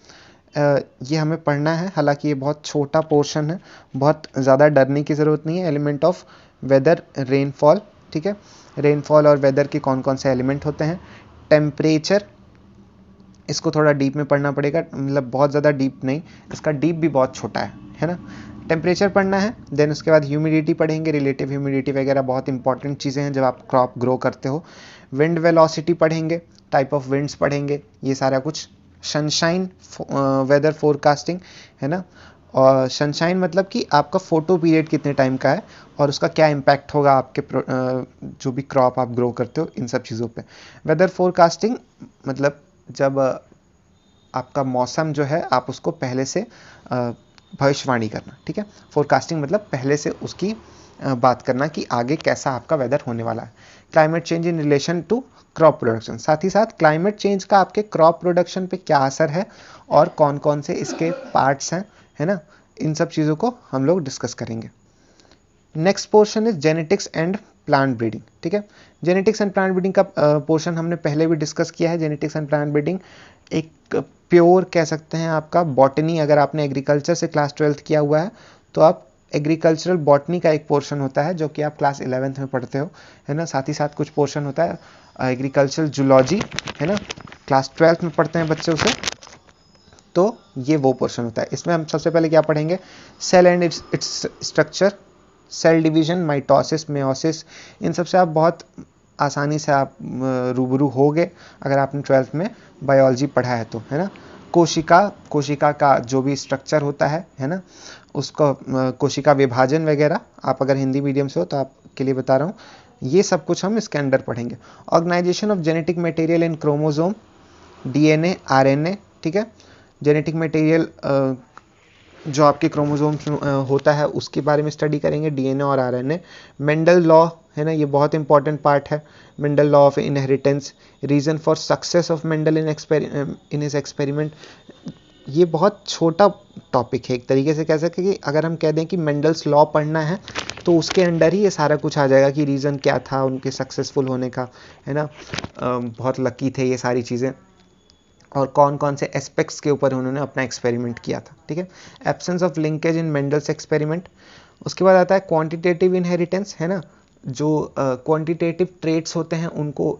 ये हमें पढ़ना है, हालांकि ये बहुत छोटा पोर्शन है, बहुत ज़्यादा डरने की ज़रूरत नहीं है। एलिमेंट ऑफ वेदर रेनफॉल, ठीक है। रेनफॉल और वेदर के कौन कौन से एलिमेंट होते हैं। टेम्परेचर, इसको थोड़ा डीप में पढ़ना पड़ेगा, मतलब बहुत ज़्यादा डीप नहीं, इसका डीप भी बहुत छोटा है ना। टेम्परेचर पढ़ना है। देन उसके बाद ह्यूमिडिटी पढ़ेंगे, रिलेटिव ह्यूमिडिटी वगैरह बहुत इंपॉर्टेंट चीज़ें हैं जब आप क्रॉप ग्रो करते हो। विंड वेलोसिटी पढ़ेंगे, टाइप ऑफ विंड्स पढ़ेंगे, ये सारा कुछ। सनशाइन वेदर फोरकास्टिंग, है ना। और सनशाइन मतलब कि आपका फोटो पीरियड कितने टाइम का है और उसका क्या इम्पैक्ट होगा आपके जो भी क्रॉप आप ग्रो करते हो, इन सब चीज़ों पे। वेदर फोरकास्टिंग मतलब जब आपका मौसम जो है आप उसको पहले से भविष्यवाणी करना, ठीक है। फोरकास्टिंग मतलब पहले से उसकी बात करना कि आगे कैसा आपका वेदर होने वाला है। Climate change in relation to crop production, साथ ही साथ क्लाइमेट चेंज का आपके क्रॉप प्रोडक्शन पे क्या असर है और कौन कौन से इसके पार्ट्स हैं, है ना। इन सब चीज़ों को हम लोग डिस्कस करेंगे। Next portion is genetics and plant breeding, ठीक है। जेनेटिक्स एंड प्लांट ब्रीडिंग का पोर्शन हमने पहले भी डिस्कस किया है। जेनेटिक्स एंड प्लांट ब्रीडिंग एक प्योर कह सकते हैं आपका बॉटनी, अगर आपने एग्रीकल्चर से क्लास 12th किया हुआ है तो आप एग्रीकल्चरल बॉटनी का एक पोर्शन होता है जो कि आप क्लास 11th में पढ़ते हो, है ना। साथ ही साथ कुछ पोर्शन होता है एग्रीकल्चरल जूलॉजी, है ना, क्लास 12th में पढ़ते हैं बच्चे उसे, तो ये वो पोर्शन होता है। इसमें हम सबसे पहले क्या पढ़ेंगे, cell and its structure, cell division, mitosis, meiosis, इन सब से आप बहुत आसानी से आप रूबरू होगे अगर आपने 12th में बायोलॉजी पढ़ा है तो, है ना। कोशिका का जो भी स्ट्रक्चर होता है ना, उसको कोशिका विभाजन वगैरह, आप अगर हिंदी मीडियम से हो तो आपके लिए बता रहा हूँ, ये सब कुछ हम इसके अंदर पढ़ेंगे। Organisation of genetic material in chromosome, DNA, RNA, ठीक है। जेनेटिक मटेरियल जो आपके क्रोमोसोम्स होता है उसके बारे में स्टडी करेंगे, डीएनए और आरएनए। मेंडल लॉ, है ना, ये बहुत इंपॉर्टेंट पार्ट है। Mendel law of inheritance, reason for success of Mendel in his experiment. ये बहुत छोटा टॉपिक है, एक तरीके से कह सकते हैं कि अगर हम कह दें कि मेंडल्स लॉ पढ़ना है तो उसके अंडर ही ये सारा कुछ आ जाएगा कि रीज़न क्या था उनके सक्सेसफुल होने का, है ना। बहुत लकी थे ये सारी चीज़ें, और कौन कौन से एस्पेक्ट्स के ऊपर उन्होंने अपना एक्सपेरिमेंट किया था, ठीक है। Absence of linkage in Mendel's experiment. उसके बाद आता है क्वांटिटेटिव इनहेरिटेंस, है ना। जो क्वांटिटेटिव ट्रेट्स होते हैं उनको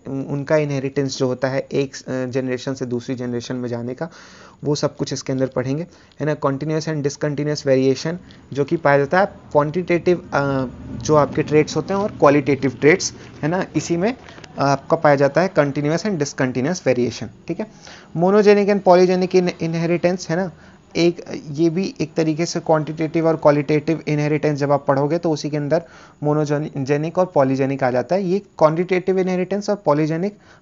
उनका इनहेरिटेंस जो होता है एक जनरेशन से दूसरी जनरेशन में जाने का, वो सब कुछ इसके अंदर पढ़ेंगे, है ना। कॉन्टिन्यूस एंड डिसकंटिन्यूस वेरिएशन जो कि पाया जाता है क्वांटिटेटिव जो आपके ट्रेट्स होते हैं और क्वालिटेटिव ट्रेट्स, है ना, इसी में आपका पाया जाता है कंटिन्यूस एंड डिसकंटिन्यूस वेरिएशन, ठीक है। मोनोजेनिक एंड पॉलीजेनिक इनहेरिटेंस, है ना, एक ये भी एक तरीके से क्वांटिटेटिव और क्वालिटेटिव इनहेरिटेंस जब आप पढ़ोगे तो उसी के अंदर मोनोजेनिक और पॉलीजेनिक आ जाता है। ये क्वांटिटेटिव इनहेरिटेंस और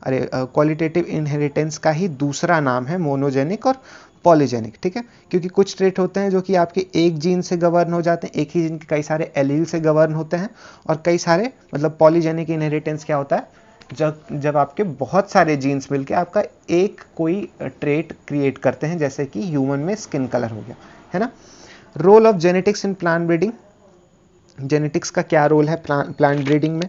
क्वालिटेटिव इनहेरिटेंस का ही दूसरा नाम है, मोनोजेनिक और पॉलीजेनिक, ठीक है। क्योंकि कुछ ट्रेट होते हैं जो कि आपके एक जीन से गवर्न हो जाते हैं, एक ही जीन के कई सारे एलील से गवर्न होते हैं, और कई सारे मतलब पॉलीजेनिक इनहेरिटेंस क्या होता है, जब आपके बहुत सारे जीन्स मिलके आपका एक कोई ट्रेट क्रिएट करते हैं, जैसे कि ह्यूमन में स्किन कलर हो गया, है ना। Role of genetics in plant breeding. Genetics का क्या रोल है प्लांट ब्रीडिंग में।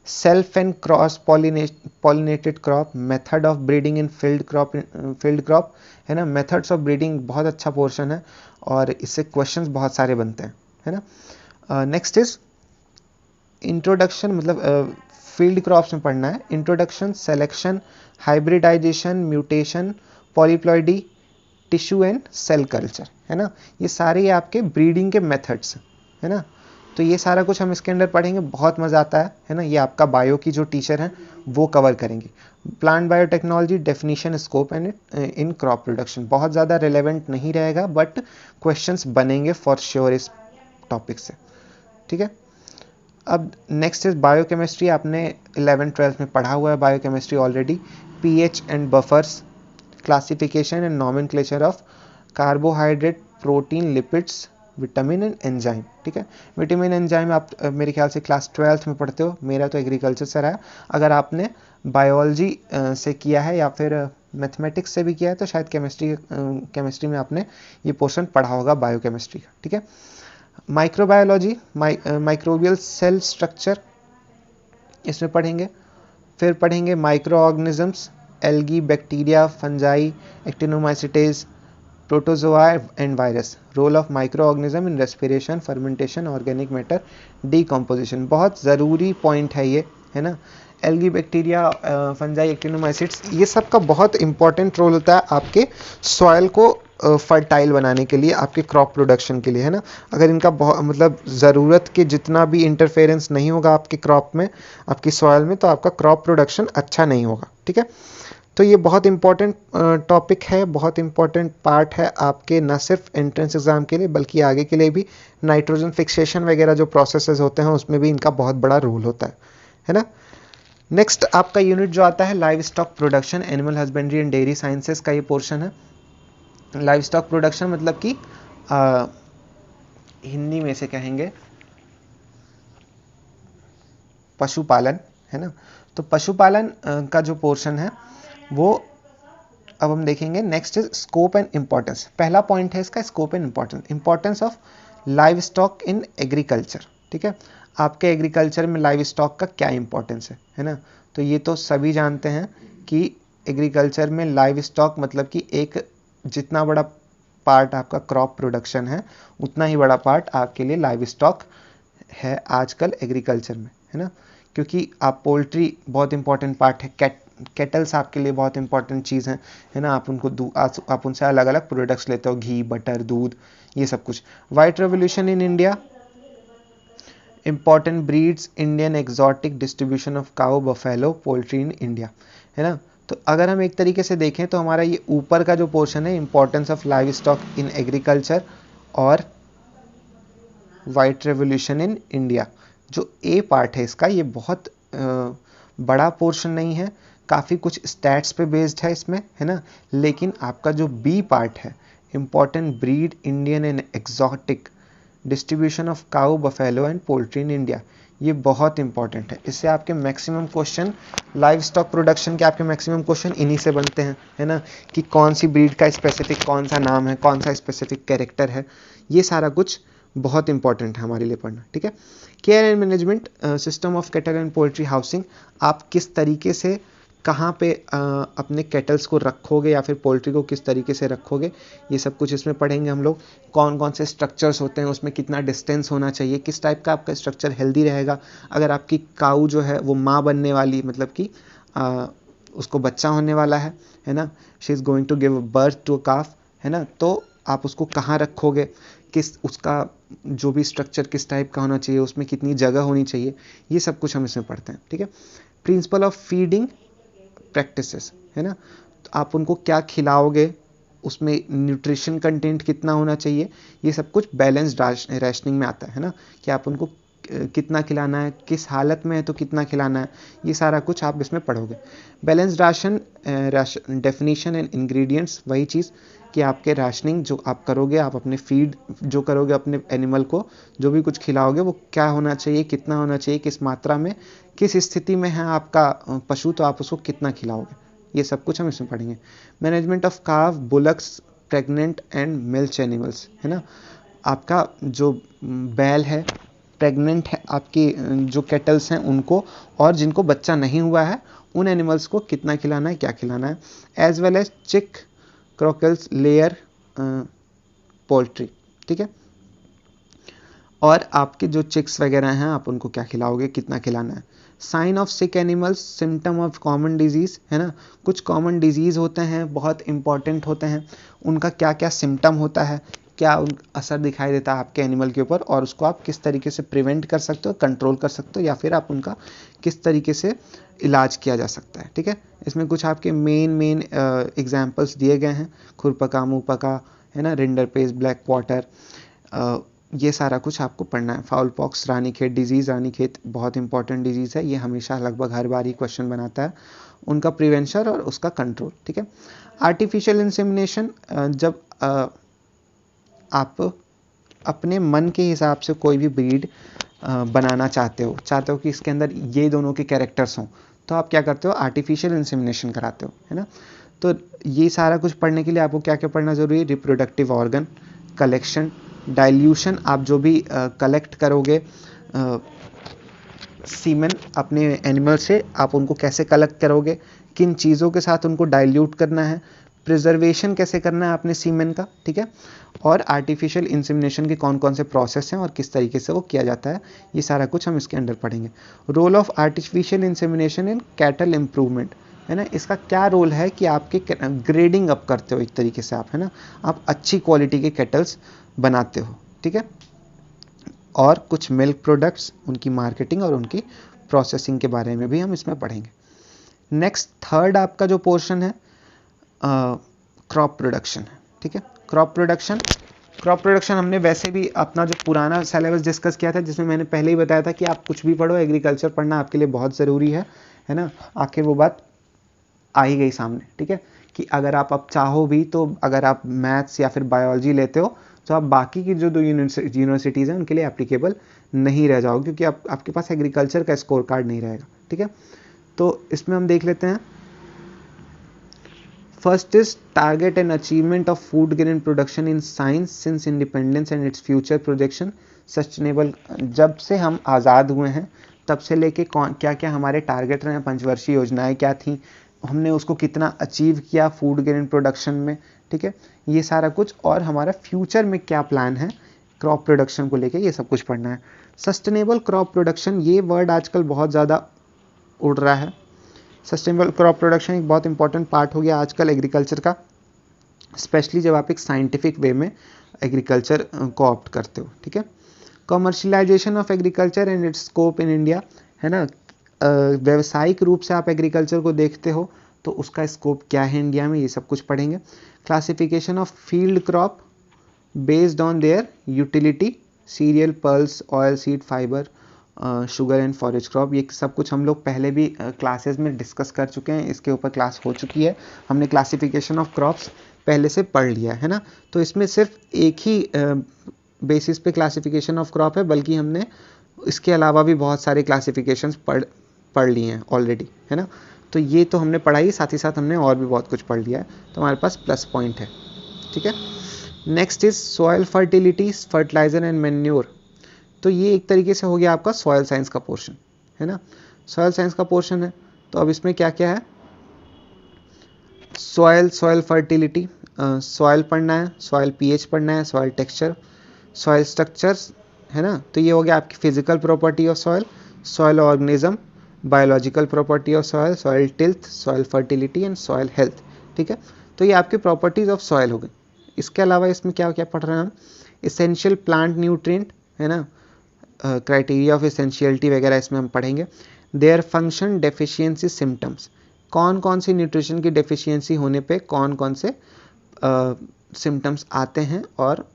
Self and cross pollinated crop, method of breeding in field crop, है ना। मेथड्स ऑफ ब्रीडिंग बहुत अच्छा पोर्शन है और इससे क्वेश्चंस बहुत सारे बनते हैं, है ना। नेक्स्ट इज इंट्रोडक्शन, मतलब फील्ड क्रॉप्स में पढ़ना है। Introduction, selection, hybridisation, mutation, polyploidy, tissue and cell culture, है ना। ये सारे आपके ब्रीडिंग के मेथड्स, है ना। तो ये सारा कुछ हम इसके अंदर पढ़ेंगे, बहुत मज़ा आता है ना। ये आपका बायो की जो टीचर हैं वो कवर करेंगे। Plant biotechnology, definition, scope and in crop production, बहुत ज़्यादा रिलेवेंट नहीं रहेगा बट क्वेश्चंस बनेंगे फॉर श्योर इस टॉपिक से, ठीक है। अब नेक्स्ट इज बायोकेमिस्ट्री। आपने 11th-12th में पढ़ा हुआ है biochemistry already. PH and buffers, classification and nomenclature of carbohydrate, protein, lipids, vitamin and enzyme, ठीक है। विटामिन एंजाइम आप मेरे ख्याल से क्लास 12th में पढ़ते हो, मेरा तो एग्रीकल्चर से रहा है। अगर आपने बायोलॉजी से किया है या फिर मैथमेटिक्स से भी किया है तो शायद केमिस्ट्री में आपने ये पोर्शन पढ़ा होगा बायोकेमिस्ट्री का, ठीक है। माइक्रोबायोलॉजी, माइक्रोबियल सेल स्ट्रक्चर, इसमें पढ़ेंगे। फिर पढ़ेंगे micro organisms, algae, bacteria, fungi, actinomycetes, protozoa and virus. Role of micro organism in respiration, fermentation, organic matter decomposition, बहुत ज़रूरी पॉइंट है ये, है ना। एल्गी, बैक्टीरिया, फंजाई, एक्टिनोमाइसिट्स, ये सब का बहुत इंपॉर्टेंट रोल होता है आपके सॉइल को फर्टाइल बनाने के लिए, आपके क्रॉप प्रोडक्शन के लिए, है ना। अगर इनका बहुत मतलब ज़रूरत के जितना भी इंटरफेरेंस नहीं होगा आपके क्रॉप में, आपकी सॉइल में, तो आपका क्रॉप प्रोडक्शन अच्छा नहीं होगा, ठीक है। तो ये बहुत इंपॉर्टेंट टॉपिक है, बहुत इंपॉर्टेंट पार्ट है आपके, न सिर्फ एंट्रेंस एग्जाम के लिए बल्कि आगे के लिए भी। नाइट्रोजन फिक्सेशन वगैरह जो प्रोसेसेस होते हैं उसमें भी इनका बहुत बड़ा रोल होता है ना। नेक्स्ट आपका यूनिट जो आता है live stock production, animal husbandry and dairy sciences का ये पोर्शन है। लाइव स्टॉक प्रोडक्शन मतलब कि हिंदी में से कहेंगे पशुपालन, है ना। तो पशुपालन का जो पोर्शन है वो अब हम देखेंगे। Next is scope and importance. पहला पॉइंट है इसका scope and importance, importance of live stock in agriculture, ठीक है। आपके एग्रीकल्चर में लाइव स्टॉक का क्या इंपॉर्टेंस है ना। तो ये तो सभी जानते हैं कि एग्रीकल्चर में लाइव स्टॉक मतलब कि एक जितना बड़ा पार्ट आपका क्रॉप प्रोडक्शन है उतना ही बड़ा पार्ट आपके लिए लाइव स्टॉक है आजकल एग्रीकल्चर में, है ना। क्योंकि आप पोल्ट्री बहुत इंपॉर्टेंट पार्ट है, कैटल्स आपके लिए बहुत इंपॉर्टेंट चीज़ है ना। आप उनसे अलग अलग प्रोडक्ट्स लेते हो, घी, बटर, दूध, ये सब कुछ। White revolution in India, important breeds, Indian exotic, distribution of cow, buffalo, poultry in India, है ना। तो अगर हम एक तरीके से देखें तो हमारा ये ऊपर का जो पोर्शन है importance of live stock in agriculture और वाइट रेवोल्यूशन इन इंडिया, जो ए पार्ट है इसका, ये बहुत बड़ा पोर्शन नहीं है, काफ़ी कुछ स्टैट्स पे बेस्ड है इसमें, है ना। लेकिन आपका जो बी पार्ट है important breed, Indian and exotic, distribution of cow, buffalo and poultry in India, ये बहुत इंपॉर्टेंट है। इससे आपके maximum question live stock production के आपके मैक्सिमम क्वेश्चन इन्हीं से बनते हैं, है ना। कि कौन सी ब्रीड का स्पेसिफिक कौन सा नाम है, कौन सा स्पेसिफिक कैरेक्टर है, ये सारा कुछ बहुत इंपॉर्टेंट है हमारे लिए पढ़ना, ठीक है। Care and management system of cattle and poultry housing, आप किस तरीके से कहाँ पे अपने कैटल्स को रखोगे या फिर पोल्ट्री को किस तरीके से रखोगे, ये सब कुछ इसमें पढ़ेंगे हम लोग। कौन कौन से स्ट्रक्चर्स होते हैं, उसमें कितना डिस्टेंस होना चाहिए, किस टाइप का आपका स्ट्रक्चर हेल्दी रहेगा। अगर आपकी काऊ जो है वो माँ बनने वाली, मतलब कि उसको बच्चा होने वाला है ना, she is going to give birth to a calf, है ना, तो आप उसको कहाँ रखोगे, किस उसका जो भी स्ट्रक्चर किस टाइप का होना चाहिए, उसमें कितनी जगह होनी चाहिए, ये सब कुछ हम इसमें पढ़ते हैं, ठीक है। प्रिंसिपल ऑफ फीडिंग प्रैक्टिसेस, है ना, तो आप उनको क्या खिलाओगे, उसमें न्यूट्रिशन कंटेंट कितना होना चाहिए, ये सब कुछ बैलेंस्ड रैशनिंग में आता है ना, कि आप उनको कितना खिलाना है, किस हालत में है तो कितना खिलाना है, ये सारा कुछ आप इसमें पढ़ोगे। Balanced ration definition and ingredients, वही चीज़ कि आपके राशनिंग जो आप करोगे, आप अपने फीड जो करोगे अपने एनिमल को, जो भी कुछ खिलाओगे वो क्या होना चाहिए, कितना होना चाहिए, किस मात्रा में, किस स्थिति में है आपका पशु, तो आप उसको कितना खिलाओगे, ये सब कुछ हम इसमें पढ़ेंगे। मैनेजमेंट ऑफ काव, bullocks, pregnant and milch animals, है ना, आपका जो बैल है, प्रेग्नेंट है, आपकी जो कैटल्स हैं उनको, और जिनको बच्चा नहीं हुआ है उन एनिमल्स को कितना खिलाना है, क्या खिलाना है, एज वेल एज चिक, क्रॉकल्स, लेयर, पोल्ट्री, ठीक है। और आपके जो चिक्स वगैरह हैं आप उनको क्या खिलाओगे, कितना खिलाना है। Sign of sick animals, symptom of common disease, है ना, कुछ कॉमन डिजीज़ होते हैं, बहुत इंपॉर्टेंट होते हैं, उनका क्या क्या सिम्टम होता है, क्या असर दिखाई देता है आपके एनिमल के ऊपर, और उसको आप किस तरीके से प्रिवेंट कर सकते हो, कंट्रोल कर सकते हो, या फिर आप उनका किस तरीके से इलाज किया जा सकता है, ठीक है। इसमें कुछ आपके मेन एग्जाम्पल्स दिए गए हैं, खुरपका, मुँहपका, है ना, रिंडरपेस्ट, ब्लैक वाटर, ये सारा कुछ आपको पढ़ना है। Foul pox, Ranikhet disease, Ranikhet बहुत इंपॉर्टेंट डिजीज़ है, ये हमेशा लगभग हर बार ही क्वेश्चन बनाता है, उनका प्रिवेंशन और उसका कंट्रोल, ठीक है। आर्टिफिशियल इंसेमिनेशन, जब आप अपने मन के हिसाब से कोई भी ब्रीड बनाना चाहते हो कि इसके अंदर ये दोनों के कैरेक्टर्स हों, तो आप क्या करते हो, आर्टिफिशियल इंसेमिनेशन कराते हो, है ना। तो ये सारा कुछ पढ़ने के लिए आपको क्या क्या पढ़ना ज़रूरी है, रिप्रोडक्टिव ऑर्गन, कलेक्शन, डाइल्यूशन, आप जो भी कलेक्ट करोगे सीमेन अपने एनिमल से, आप उनको कैसे कलेक्ट करोगे, किन चीज़ों के साथ उनको डाइल्यूट करना है, प्रिजर्वेशन कैसे करना है अपने सीमेन का, ठीक है, और आर्टिफिशियल इंसेमिनेशन के कौन कौन से प्रोसेस हैं और किस तरीके से वो किया जाता है, ये सारा कुछ हम इसके अंदर पढ़ेंगे। Role of artificial insemination in cattle improvement, है ना, इसका क्या रोल है कि आपके ग्रेडिंग अप करते हो एक तरीके से आप, है ना, आप अच्छी क्वालिटी के कैटल्स बनाते हो, ठीक है। और कुछ मिल्क प्रोडक्ट्स, उनकी मार्केटिंग और उनकी प्रोसेसिंग के बारे में भी हम इसमें पढ़ेंगे। नेक्स्ट थर्ड आपका जो पोर्शन है क्रॉप प्रोडक्शन है, ठीक है। क्रॉप प्रोडक्शन हमने वैसे भी अपना जो पुराना सिलेबस डिस्कस किया था, जिसमें मैंने पहले ही बताया था कि आप कुछ भी पढ़ो, एग्रीकल्चर पढ़ना आपके लिए बहुत ज़रूरी है ना, आखिर वो बात आ ही गई सामने, ठीक है, कि अगर आप अब चाहो भी तो अगर आप मैथ्स या फिर बायोलॉजी लेते हो तो आप बाकी की जो दो यूनिवर्सिटीज़ हैं उनके लिए एप्लीकेबल नहीं रह जाओगे, क्योंकि आपके पास एग्रीकल्चर का स्कोर कार्ड नहीं रहेगा, ठीक है। तो इसमें हम देख लेते हैं, first is target and achievement of food grain production in science since independence and its future projection sustainable. जब से हम आज़ाद हुए हैं तब से लेके क्या क्या हमारे टारगेट रहे, पंचवर्षीय योजनाएं क्या थी, हमने उसको कितना अचीव किया फूड ग्रेन प्रोडक्शन में, ठीक है, ये सारा कुछ, और हमारा फ्यूचर में क्या प्लान है क्रॉप प्रोडक्शन को लेके, ये सब कुछ पढ़ना है। सस्टेनेबल क्रॉप प्रोडक्शन, ये वर्ड आजकल बहुत ज़्यादा उड़ रहा है। सस्टेनेबल क्रॉप प्रोडक्शन एक बहुत इंपॉर्टेंट पार्ट हो गया आजकल एग्रीकल्चर का, स्पेशली जब आप एक साइंटिफिक वे में एग्रीकल्चर को ऑप्ट करते हो, ठीक है। Commercialisation of agriculture and it's scope in India, है ना, व्यावसायिक रूप से आप एग्रीकल्चर को देखते हो तो उसका स्कोप क्या है इंडिया में, ये सब कुछ पढ़ेंगे। Classification of field crop based on their utility, serial, pulse, oil seed, fibre, sugar and forage crop, ये सब कुछ हम लोग पहले भी क्लासेस में डिस्कस कर चुके हैं, इसके ऊपर क्लास हो चुकी है, हमने क्लासिफिकेशन ऑफ क्रॉप्स पहले से पढ़ लिया है ना। तो इसमें सिर्फ एक ही बेसिस पे क्लासिफिकेशन ऑफ क्रॉप है, बल्कि हमने इसके अलावा भी बहुत सारे क्लासिफिकेशंस पढ़ लिए हैं ऑलरेडी, है ना। तो ये तो हमने पढ़ा ही, साथ ही साथ हमने और भी बहुत कुछ पढ़ लिया है, तो हमारे पास प्लस पॉइंट है, ठीक है। Next is soil fertility, fertiliser and manure. तो ये एक तरीके से हो गया आपका सॉयल साइंस का पोर्शन, है ना, सॉयल साइंस का पोर्शन है। तो अब इसमें क्या क्या है, सॉयल फर्टिलिटी, सॉयल पढ़ना है, सॉयल पीएच पढ़ना है, सॉयल टेक्सचर, सॉयल स्ट्रक्चर्स, है ना। तो ये हो गया आपकी physical property of soil, soil organism, biological property of soil, soil tilth, soil fertility and soil health, ठीक है। तो ये आपकी प्रॉपर्टीज ऑफ सॉयल हो गई। इसके अलावा इसमें क्या क्या पढ़ रहे हैं हम, इसेंशियल प्लांट न्यूट्रिएंट, है ना, क्राइटेरिया ऑफ इसेंशियलिटी वगैरह इसमें हम पढ़ेंगे। देयर फंक्शन, डेफिशिएंसी, सिम्टम्स, कौन कौन सी न्यूट्रिशन की डेफिशिएंसी होने पे कौन कौन से सिम्टम्स आते हैं और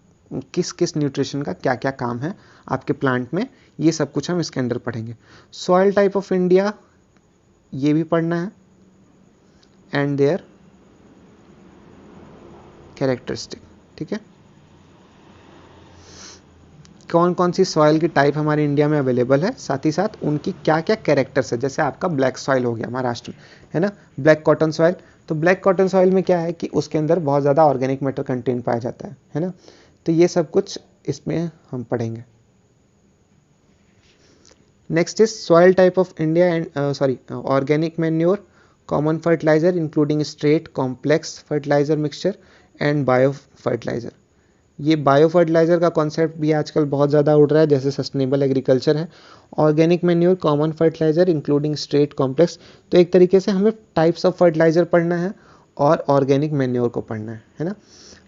किस किस न्यूट्रिशन का क्या क्या काम है आपके प्लांट में, ये सब कुछ हम इसके अंदर पढ़ेंगे। सॉइल टाइप ऑफ इंडिया ये भी पढ़ना है, एंड देयर कैरेक्टरिस्टिक, ठीक है। कौन कौन सी सॉइल की टाइप हमारे इंडिया में अवेलेबल है, साथ ही साथ उनकी क्या क्या कैरेक्टर्स है। जैसे आपका ब्लैक सॉइल हो गया महाराष्ट्र में, है ना, ब्लैक कॉटन सॉइल। तो ब्लैक कॉटन सॉइल में क्या है कि उसके अंदर बहुत ज़्यादा ऑर्गेनिक मैटर कंटेंट पाया जाता है ना। तो ये सब कुछ इसमें हम पढ़ेंगे। Next is soil type of India and organic manure, common fertiliser including straight, complex fertiliser mixture and bio fertiliser. ये बायो फर्टिलाइजर का कॉन्सेप्ट भी आजकल बहुत ज़्यादा उड़ रहा है, जैसे सस्टेनेबल एग्रीकल्चर है। Organic manure, common fertiliser including straight, complex. तो एक तरीके से हमें टाइप्स ऑफ फर्टिलाइजर पढ़ना है और ऑर्गेनिक मैन्योर को पढ़ना है ना।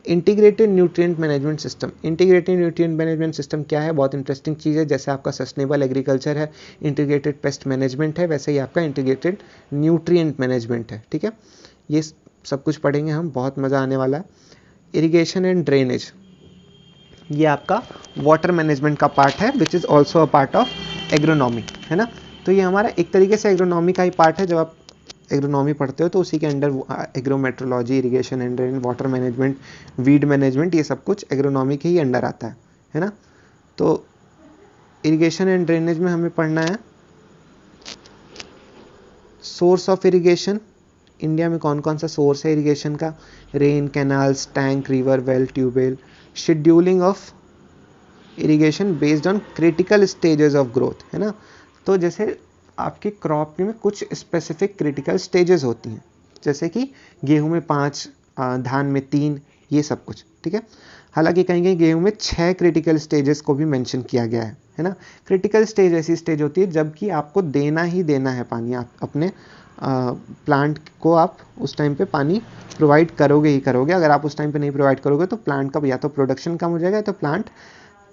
Integrated nutrient management system, integrated nutrient management system क्या है, बहुत इंटरेस्टिंग चीज़ है। जैसे आपका सस्टेनेबल एग्रीकल्चर है, इंटीग्रेटेड पेस्ट मैनेजमेंट है, वैसे ही आपका इंटीग्रेटेड न्यूट्रिएंट मैनेजमेंट है, ठीक है। ये सब कुछ पढ़ेंगे हम, बहुत मज़ा आने वाला है। इरिगेशन एंड ड्रेनेज, ये आपका वाटर मैनेजमेंट का पार्ट है, which is also a part of agronomy, है ना। तो ये हमारा एक तरीके से एग्रोनॉमी का ही पार्ट है। जब आप एग्रोनॉमी पढ़ते हो तो उसी के under agrometeorology, irrigation and drain, water management, weed management, ये सब कुछ एग्रोनॉमी के ही अंडर आता है ना। तो इरिगेशन एंड ड्रेनेज में हमें पढ़ना है सोर्स ऑफ इरिगेशन, इंडिया में कौन कौन सा सोर्स है इरिगेशन का, rain, canals, tank, river, well, tubewell. Scheduling of irrigation based on critical stages of growth, है ना। तो जैसे आपकी क्रॉप में कुछ स्पेसिफिक क्रिटिकल स्टेजेस होती हैं, जैसे कि गेहूं में 5, धान में 3, ये सब कुछ, ठीक है। हालांकि कहीं कहीं गेहूं में 6 क्रिटिकल स्टेजेस को भी मेंशन किया गया है ना। क्रिटिकल स्टेज ऐसी स्टेज होती है जबकि आपको देना ही देना है पानी, आप अपने प्लांट को आप उस टाइम पे पानी प्रोवाइड करोगे ही करोगे। अगर आप उस टाइम पे नहीं प्रोवाइड करोगे तो प्लांट का या तो प्रोडक्शन कम हो जाएगा, या तो प्लांट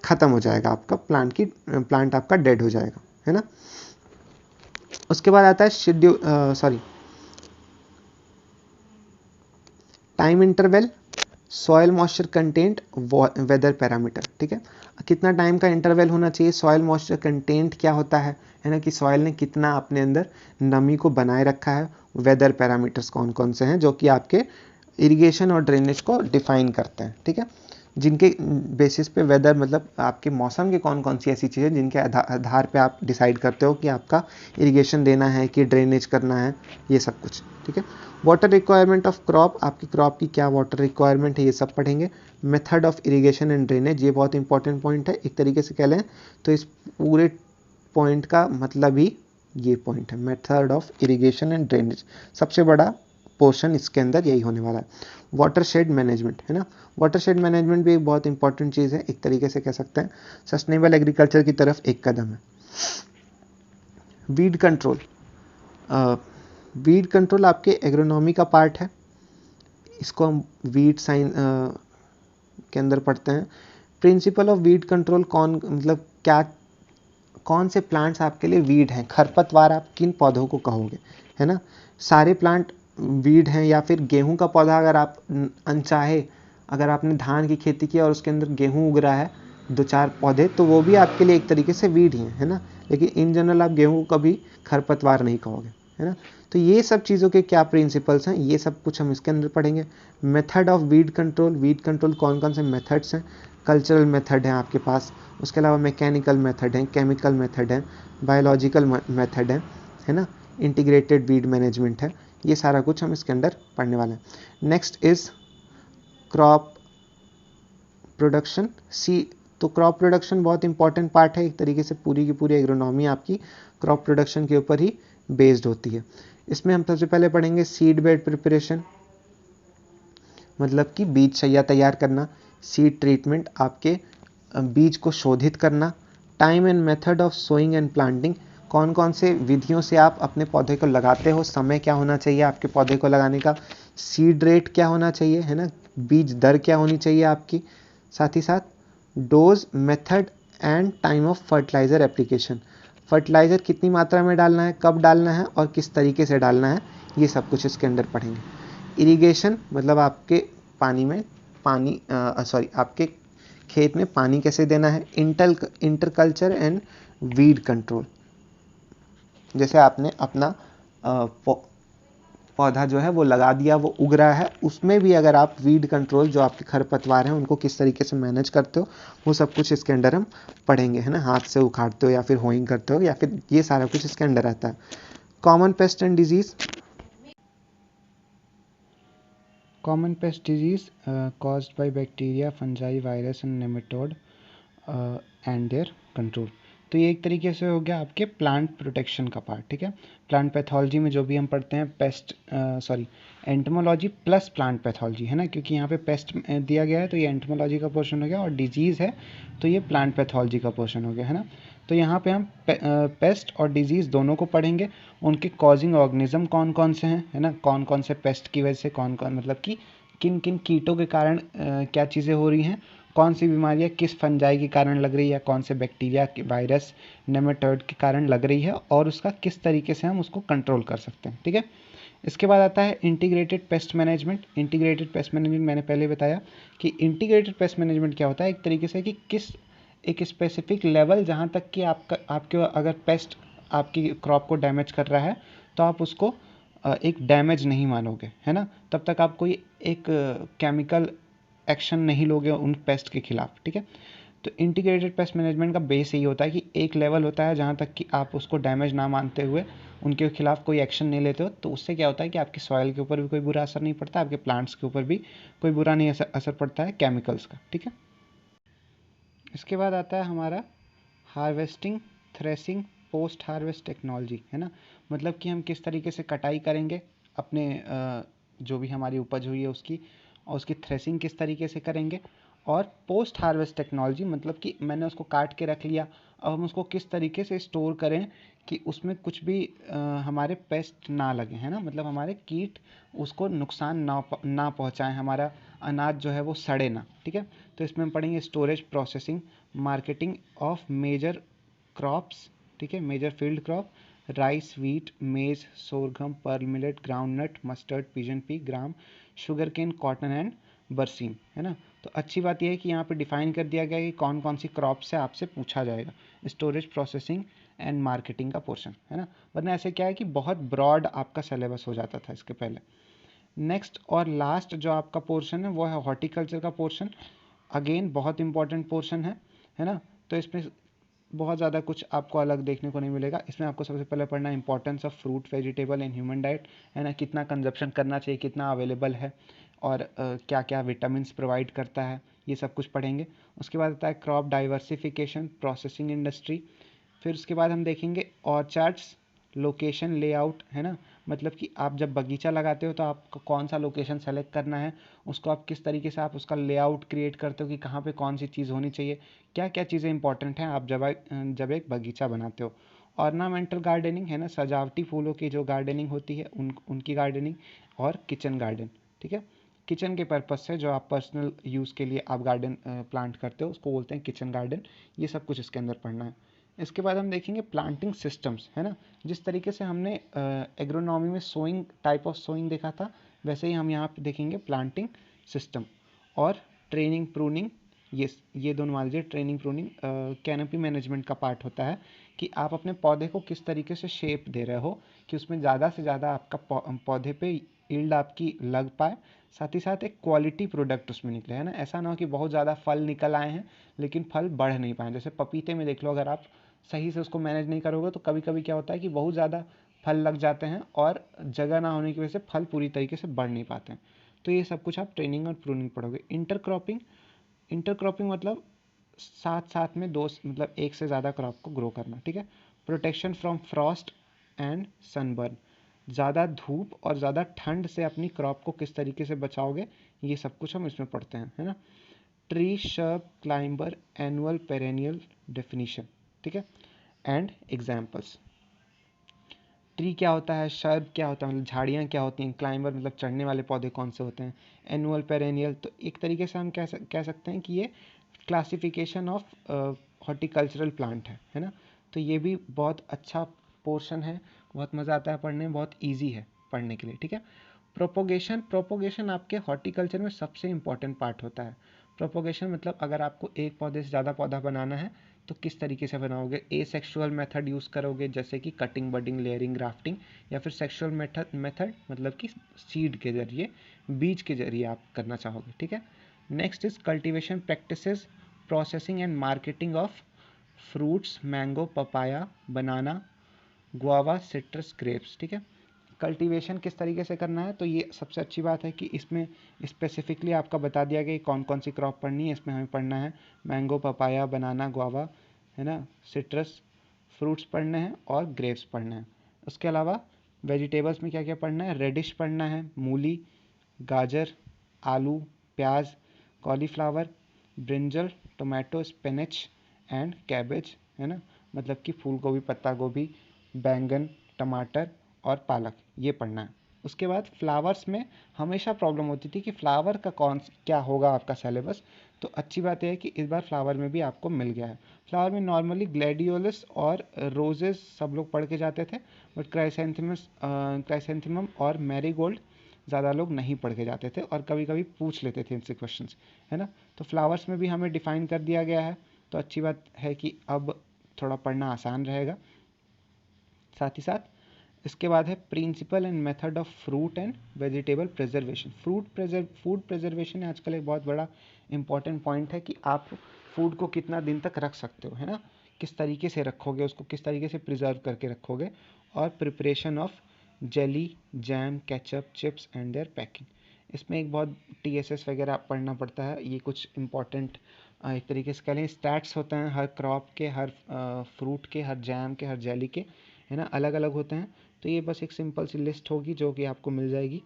ख़त्म हो जाएगा, आपका प्लांट आपका डेड हो जाएगा, है ना। उसके बाद आता है time interval, soil moisture content, weather parameter, ठीक है। कितना टाइम का इंटरवल होना चाहिए, सॉयल मॉइस्चर कंटेंट क्या होता है ना, कि सॉयल ने कितना अपने अंदर नमी को बनाए रखा है। वेदर पैरामीटर्स कौन कौन से हैं जो कि आपके इरिगेशन और ड्रेनेज को डिफाइन करते हैं, ठीक है। जिनके बेसिस पे वेदर मतलब आपके मौसम के कौन कौन सी ऐसी चीज़ें जिनके आधार पे आप डिसाइड करते हो कि आपका इरिगेशन देना है कि ड्रेनेज करना है, ये सब कुछ, ठीक है। वाटर रिक्वायरमेंट ऑफ क्रॉप, आपकी क्रॉप की क्या वाटर रिक्वायरमेंट है, ये सब पढ़ेंगे। Method of irrigation and drainage, ये बहुत इंपॉर्टेंट पॉइंट है, एक तरीके से कह लें तो इस पूरे पॉइंट का मतलब ही ये पॉइंट है, method of irrigation and drainage. सबसे बड़ा पोर्शन इसके अंदर यही होने वाला है। वाटर शेड मैनेजमेंट, है ना। वाटर शेड मैनेजमेंट भी एक बहुत इंपॉर्टेंट चीज़ है, एक तरीके से कह सकते हैं सस्टेनेबल एग्रीकल्चर की तरफ एक कदम है। वीड कंट्रोल, वीड कंट्रोल आपके एग्रोनॉमी का पार्ट है, इसको हम वीड साइन के अंदर पढ़ते हैं। प्रिंसिपल ऑफ वीड कंट्रोल, कौन से प्लांट्स आपके लिए वीड हैं, खरपतवार आप किन पौधों को कहोगे, है ना। सारे प्लांट वीड हैं, या फिर गेहूं का पौधा अगर आप अनचाहे, अगर आपने धान की खेती की और उसके अंदर गेहूं उग रहा है 2-4 पौधे, तो वो भी आपके लिए एक तरीके से वीड ही है ना। लेकिन इन जनरल आप गेहूं को कभी खरपतवार नहीं कहोगे, है ना। तो ये सब चीज़ों के क्या प्रिंसिपल्स हैं, ये सब कुछ हम इसके अंदर पढ़ेंगे। Method of weed control, weed control कौन कौन से मेथड्स हैं, कल्चरल मेथड हैं आपके पास, उसके अलावा मैकेनिकल मेथड हैं, केमिकल मेथड हैं, बायोलॉजिकल मेथड है ना, इंटीग्रेटेड वीड मैनेजमेंट है, ये सारा कुछ हम इसके अंदर पढ़ने वाले हैं। नेक्स्ट इज क्रॉप प्रोडक्शन तो क्रॉप प्रोडक्शन बहुत इंपॉर्टेंट पार्ट है, एक तरीके से पूरी की पूरी एग्रोनॉमी आपकी क्रॉप प्रोडक्शन के ऊपर ही बेस्ड होती है। इसमें हम सबसे पहले पढ़ेंगे सीड बेड प्रिपरेशन, मतलब कि बीज शैया तैयार करना। सीड ट्रीटमेंट, आपके बीज को शोधित करना। Time and method of sowing and planting, कौन कौन से विधियों से आप अपने पौधे को लगाते हो, समय क्या होना चाहिए आपके पौधे को लगाने का, सीड रेट क्या होना चाहिए, है ना, बीज दर क्या होनी चाहिए आपकी, साथ ही साथ dose, method and time of fertiliser application, fertiliser कितनी मात्रा में डालना है, कब डालना है और किस तरीके से डालना है, ये सब कुछ इसके अंदर पढ़ेंगे। इरिगेशन, मतलब आपके पानी में आपके खेत में पानी कैसे देना है। इंटरकल्चर एंड वीड कंट्रोल, जैसे आपने अपना पौधा जो है वो लगा दिया, वो उग रहा है, उसमें भी अगर आप वीड कंट्रोल, जो आपके खरपतवार हैं उनको किस तरीके से मैनेज करते हो, वो सब कुछ इसके अंदर हम पढ़ेंगे, है ना। हाथ से उखाड़ते हो या फिर होइंग करते हो, या फिर ये सारा कुछ इसके अंदर आता है। Common paste and disease, common paste disease caused by bacteria, fungi, virus and nematode and their control. तो ये एक तरीके से हो गया आपके प्लांट प्रोटेक्शन का पार्ट, ठीक है। प्लांट पैथोलॉजी में जो भी हम पढ़ते हैं एंटमोलॉजी प्लस प्लांट पैथोलॉजी, है ना, क्योंकि यहाँ पे पेस्ट दिया गया है तो ये एंटमोलॉजी का पोर्शन हो गया, और डिजीज़ है तो ये प्लांट पैथोलॉजी का पोर्शन हो गया, है ना। तो यहाँ पे हम पेस्ट और डिजीज़ दोनों को पढ़ेंगे, उनके कॉजिंग ऑर्गेनिज्म कौन कौन से हैं, है ना, कौन कौन से पेस्ट की वजह से कौन कौन, मतलब कि किन किन कीटों के कारण क्या चीज़ें हो रही हैं, कौन सी बीमारियाँ किस फंजाई के कारण लग रही है, कौन से बैक्टीरिया, वायरस, नेमेटोड के कारण लग रही है, और उसका किस तरीके से हम उसको कंट्रोल कर सकते हैं, ठीक है। इसके बाद आता है integrated pest management. Integrated pest management मैंने पहले बताया कि इंटीग्रेटेड पेस्ट मैनेजमेंट क्या होता है, एक तरीके से कि एक स्पेसिफिक लेवल जहाँ तक कि आपके अगर पेस्ट आपकी क्रॉप को डैमेज कर रहा है तो आप उसको एक डैमेज नहीं मानोगे, है ना, तब तक आप कोई एक केमिकल एक्शन नहीं लोगे उन पेस्ट के खिलाफ, ठीक है। तो इंटीग्रेटेड पेस्ट मैनेजमेंट का बेस यही होता है कि एक लेवल होता है जहाँ तक कि आप उसको डैमेज ना मानते हुए उनके खिलाफ कोई एक्शन नहीं लेते हो, तो उससे क्या होता है कि आपकी सॉइल के ऊपर भी कोई बुरा असर नहीं पड़ता, आपके प्लांट्स के ऊपर भी कोई बुरा नहीं असर पड़ता है केमिकल्स का, ठीक है। इसके बाद आता है हमारा harvesting, threshing, post harvest technology, है ना, मतलब कि हम किस तरीके से कटाई करेंगे अपने जो भी हमारी उपज हुई है उसकी, और उसकी थ्रेसिंग किस तरीके से करेंगे, और पोस्ट हार्वेस्ट टेक्नोलॉजी, मतलब कि मैंने उसको काट के रख लिया, अब हम उसको किस तरीके से स्टोर करें कि उसमें कुछ भी हमारे पेस्ट ना लगे, है ना, मतलब हमारे कीट उसको नुकसान ना पहुंचाएं, हमारा अनाज जो है वो सड़े ना, ठीक है। तो इसमें हम पढ़ेंगे storage, processing, marketing of major crops, ठीक है, major field crop, rice, wheat, maize, sorghum, pearl millet, groundnut, mustard, pigeon pea, gram, sugar cane, cotton and बरसीम, है ना। तो अच्छी बात यह है कि यहाँ पे डिफाइन कर दिया गया है कि कौन कौन सी क्रॉप से आपसे पूछा जाएगा, स्टोरेज, प्रोसेसिंग एंड मार्केटिंग का पोर्शन, है ना, वरना ऐसे क्या है कि बहुत ब्रॉड आपका सिलेबस हो जाता था इसके पहले। नेक्स्ट और लास्ट जो आपका पोर्शन है वो है हॉर्टिकल्चर का पोर्शन, अगेन बहुत इंपॉर्टेंट पोर्शन है ना। तो इसमें बहुत ज़्यादा कुछ आपको अलग देखने को नहीं मिलेगा, इसमें आपको सबसे पहले पढ़ना है importance of fruit vegetable in human diet, है ना, कितना कंजप्शन करना चाहिए, कितना अवेलेबल है, और क्या क्या विटामिन्स प्रोवाइड करता है, ये सब कुछ पढ़ेंगे। उसके बाद आता है क्रॉप डाइवर्सिफिकेशन, प्रोसेसिंग इंडस्ट्री, फिर उसके बाद हम देखेंगे ऑर्चार्ड्स, लोकेशन लेआउट, है ना, मतलब कि आप जब बगीचा लगाते हो तो आपको कौन सा लोकेशन सेलेक्ट करना है, उसको आप किस तरीके से आप उसका लेआउट क्रिएट करते हो कि कहाँ पे कौन सी चीज़ होनी चाहिए, क्या क्या चीज़ें इंपॉर्टेंट हैं आप जब एक बगीचा बनाते हो। ऑर्नामेंटल गार्डनिंग, है ना, सजावटी फूलों की जो गार्डनिंग होती है उनकी गार्डनिंग, और किचन गार्डन, ठीक है। किचन के पर्पज़ से जो आप पर्सनल यूज़ के लिए आप गार्डन प्लांट करते हो उसको बोलते हैं किचन गार्डन, ये सब कुछ इसके अंदर पढ़ना है। इसके बाद हम देखेंगे प्लांटिंग सिस्टम्स, है ना, जिस तरीके से हमने एग्रोनॉमी में सोइंग, टाइप ऑफ सोइंग देखा था, वैसे ही हम यहाँ पे देखेंगे प्लांटिंग सिस्टम, और ट्रेनिंग, प्रूनिंग, ये दोनों मान लीजिए, ट्रेनिंग, प्रूनिंग कैनोपी मैनेजमेंट का पार्ट होता है कि आप अपने पौधे को किस तरीके से शेप दे रहे हो कि उसमें ज़्यादा से ज़्यादा आपका पौधे पे ईल्ड आपकी लग पाए, साथ ही साथ एक क्वालिटी प्रोडक्ट उसमें निकले, है ना, ऐसा ना हो कि बहुत ज़्यादा फल निकल आए हैं लेकिन फल बढ़ नहीं पाए। जैसे पपीते में देख लो, अगर आप सही से उसको मैनेज नहीं करोगे तो कभी कभी क्या होता है कि बहुत ज़्यादा फल लग जाते हैं और जगह ना होने की वजह से फल पूरी तरीके से बढ़ नहीं पाते हैं। तो ये सब कुछ आप ट्रेनिंग और प्रूनिंग पढ़ोगे। इंटरक्रॉपिंग, इंटरक्रॉपिंग मतलब साथ साथ में दो मतलब एक से ज़्यादा क्रॉप को ग्रो करना, ठीक है। Protection from Frost and sunburn, ज़्यादा धूप और ज़्यादा ठंड से अपनी क्रॉप को किस तरीके से बचाओगे, ये सब कुछ हम इसमें पढ़ते हैं, है ना। Tree shrub climber annual perennial definition, ठीक है, एंड एग्जाम्पल्स। ट्री क्या होता है, शर्ब क्या होता है मतलब झाड़ियाँ क्या होती हैं, क्लाइंबर मतलब चढ़ने वाले पौधे कौन से होते हैं, एनुअल पेरेनियल तो एक तरीके से हम कह सकते हैं कि ये क्लासिफिकेशन ऑफ हॉर्टिकल्चरल प्लांट है ना। तो ये भी बहुत अच्छा पोर्शन है, बहुत मज़ा आता है पढ़ने में, बहुत ईजी है पढ़ने के लिए, ठीक है। प्रोपोगेशन आपके हॉर्टिकल्चर में सबसे इंपॉर्टेंट पार्ट होता है। प्रोपोगेशन मतलब अगर आपको एक पौधे से ज़्यादा पौधा बनाना है तो किस तरीके से बनाओगे, एसेक्सुअल मेथड यूज़ करोगे जैसे कि कटिंग, बडिंग, लेयरिंग, ग्राफ्टिंग, या फिर सेक्सुअल मेथड मतलब कि सीड के जरिए, बीज के जरिए आप करना चाहोगे, ठीक है। Next is cultivation practices, processing and marketing of fruits, mango, papaya, banana, guava, citrus, grapes, ठीक है। कल्टीवेशन किस तरीके से करना है, तो ये सबसे अच्छी बात है कि इसमें स्पेसिफिकली आपका बता दिया गया कौन कौन सी क्रॉप पढ़नी है। इसमें हमें पढ़ना है मैंगो, पपाया, बनाना, गुआवा, है ना, सिट्रस फ्रूट्स पढ़ने हैं और ग्रेप्स पढ़ने हैं। उसके अलावा वेजिटेबल्स में क्या क्या पढ़ना है, रेडिश पढ़ना है, मूली, गाजर, आलू, प्याज, cauliflower, brinjal, tomato, spinach and cabbage, है ना, मतलब कि फूल गोभी, पत्ता गोभी, बैंगन, टमाटर और पालक, ये पढ़ना है। उसके बाद फ्लावर्स में हमेशा प्रॉब्लम होती थी कि फ्लावर का क्या होगा आपका सिलेबस, तो अच्छी बात यह है कि इस बार फ्लावर में भी आपको मिल गया है। फ्लावर में नॉर्मली ग्लैडियोलस और रोजेस सब लोग पढ़ के जाते थे, बट क्राइसेंथेमम और मैरीगोल्ड ज़्यादा लोग नहीं पढ़ के जाते थे और कभी कभी पूछ लेते थे इनसे क्वेश्चंस, है ना। तो फ्लावर्स में भी हमें डिफाइन कर दिया गया है, तो अच्छी बात है कि अब थोड़ा पढ़ना आसान रहेगा। साथ ही साथ इसके बाद है principle and method of fruit and vegetable preservation. Food preservation आजकल एक बहुत बड़ा इंपॉर्टेंट पॉइंट है कि आप फूड को कितना दिन तक रख सकते हो, है ना, किस तरीके से रखोगे उसको, किस तरीके से प्रिजर्व करके रखोगे, और preparation of jelly, jam, ketchup, chips and their packing. इसमें एक बहुत TSS वगैरह पढ़ना पड़ता है, ये कुछ इंपॉर्टेंट एक तरीके से कह लें स्टैट्स होते हैं हर क्रॉप के, हर फ्रूट के, हर जैम के, हर जेली के, है ना, अलग अलग होते हैं। तो ये बस एक सिंपल सी लिस्ट होगी जो कि आपको मिल जाएगी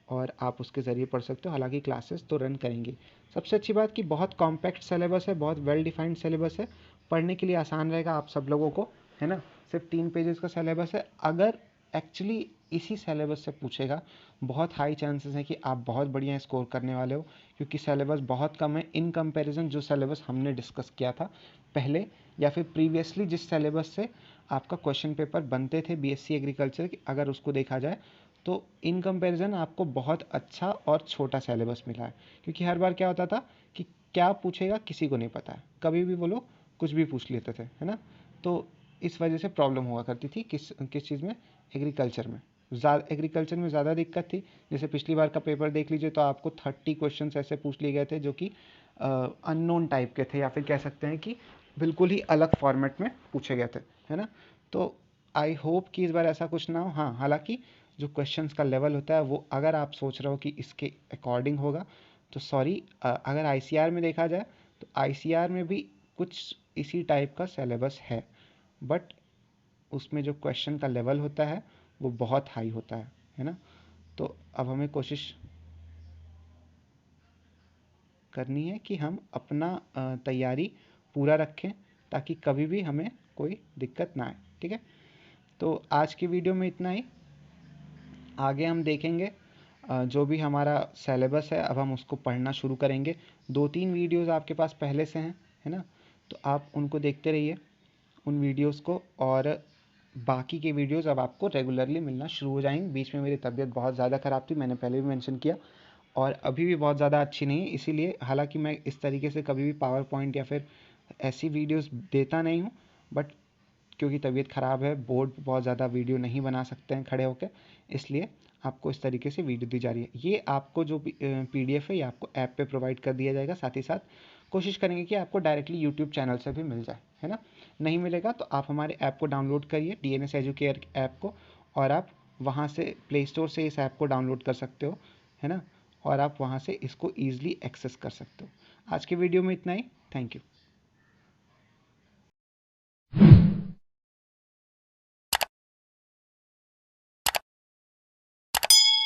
और आप उसके ज़रिए पढ़ सकते हो, हालांकि क्लासेस तो रन करेंगे। सबसे अच्छी बात कि बहुत कॉम्पैक्ट सिलेबस है, बहुत वेल डिफाइंड सिलेबस है, पढ़ने के लिए आसान रहेगा आप सब लोगों को, है ना। सिर्फ 3 पेजेस का सिलेबस है। अगर एक्चुअली इसी सिलेबस से पूछेगा, बहुत हाई चांसेस हैं कि आप बहुत बढ़िया स्कोर करने वाले हो, क्योंकि सिलेबस बहुत कम है इन कंपैरिजन जो सिलेबस हमने डिस्कस किया था पहले, या फिर प्रीवियसली जिस सिलेबस से आपका क्वेश्चन पेपर बनते थे BSc एग्रीकल्चर के, अगर उसको देखा जाए तो इन कंपैरिजन आपको बहुत अच्छा और छोटा सिलेबस मिला है। क्योंकि हर बार क्या होता था कि क्या पूछेगा किसी को नहीं पता है, कभी भी वो लोग कुछ भी पूछ लेते थे, है ना। तो इस वजह से प्रॉब्लम हुआ करती थी किस किस चीज़ में, एग्रीकल्चर में। एग्रीकल्चर में ज़्यादा दिक्कत थी। जैसे पिछली बार का पेपर देख लीजिए तो आपको 30 क्वेश्चन ऐसे पूछ लिए गए थे जो कि अननोन टाइप के थे, या फिर कह सकते हैं कि बिल्कुल ही अलग फॉर्मेट में पूछे गए थे, है ना। तो आई होप कि इस बार ऐसा कुछ ना हो। हाँ, हालांकि जो क्वेश्चंस का लेवल होता है वो अगर आप सोच रहे हो कि इसके अकॉर्डिंग होगा तो सॉरी, अगर ICR में देखा जाए तो ICR में भी कुछ इसी टाइप का सिलेबस है, बट उसमें जो क्वेश्चन का लेवल होता है वो बहुत हाई होता है ना। तो अब हमें कोशिश करनी है कि हम अपना तैयारी पूरा रखें ताकि कभी भी हमें कोई दिक्कत ना आए, ठीक है। तो आज की वीडियो में इतना ही। आगे हम देखेंगे जो भी हमारा सिलेबस है, अब हम उसको पढ़ना शुरू करेंगे। 2-3 वीडियोस आपके पास पहले से हैं, है ना, तो आप उनको देखते रहिए उन वीडियोस को, और बाकी के वीडियोस अब आपको रेगुलरली मिलना शुरू हो जाएंगे। बीच में मेरी तबीयत बहुत ज़्यादा ख़राब थी, मैंने पहले भी मेंशन किया, और अभी भी बहुत ज़्यादा अच्छी नहीं है, इसीलिए हालांकि मैं इस तरीके से कभी भी पावर पॉइंट या फिर ऐसी वीडियोस देता नहीं हूँ, बट क्योंकि तबीयत ख़राब है, बोर्ड पे बहुत ज़्यादा वीडियो नहीं बना सकते हैं खड़े होकर, इसलिए आपको इस तरीके से वीडियो दी जा रही है। ये आपको जो PDF है ये आपको ऐप पे प्रोवाइड कर दिया जाएगा। साथ ही साथ कोशिश करेंगे कि आपको डायरेक्टली यूट्यूब चैनल से भी मिल जाए, है ना। नहीं मिलेगा तो आप हमारे ऐप को डाउनलोड करिए, DNS एजुकेयर ऐप को, और आप वहाँ से प्ले स्टोर से इस ऐप को डाउनलोड कर सकते हो, है ना, और आप वहाँ से इसको ईजिली एक्सेस कर सकते हो। आज के वीडियो में इतना ही। Thank you.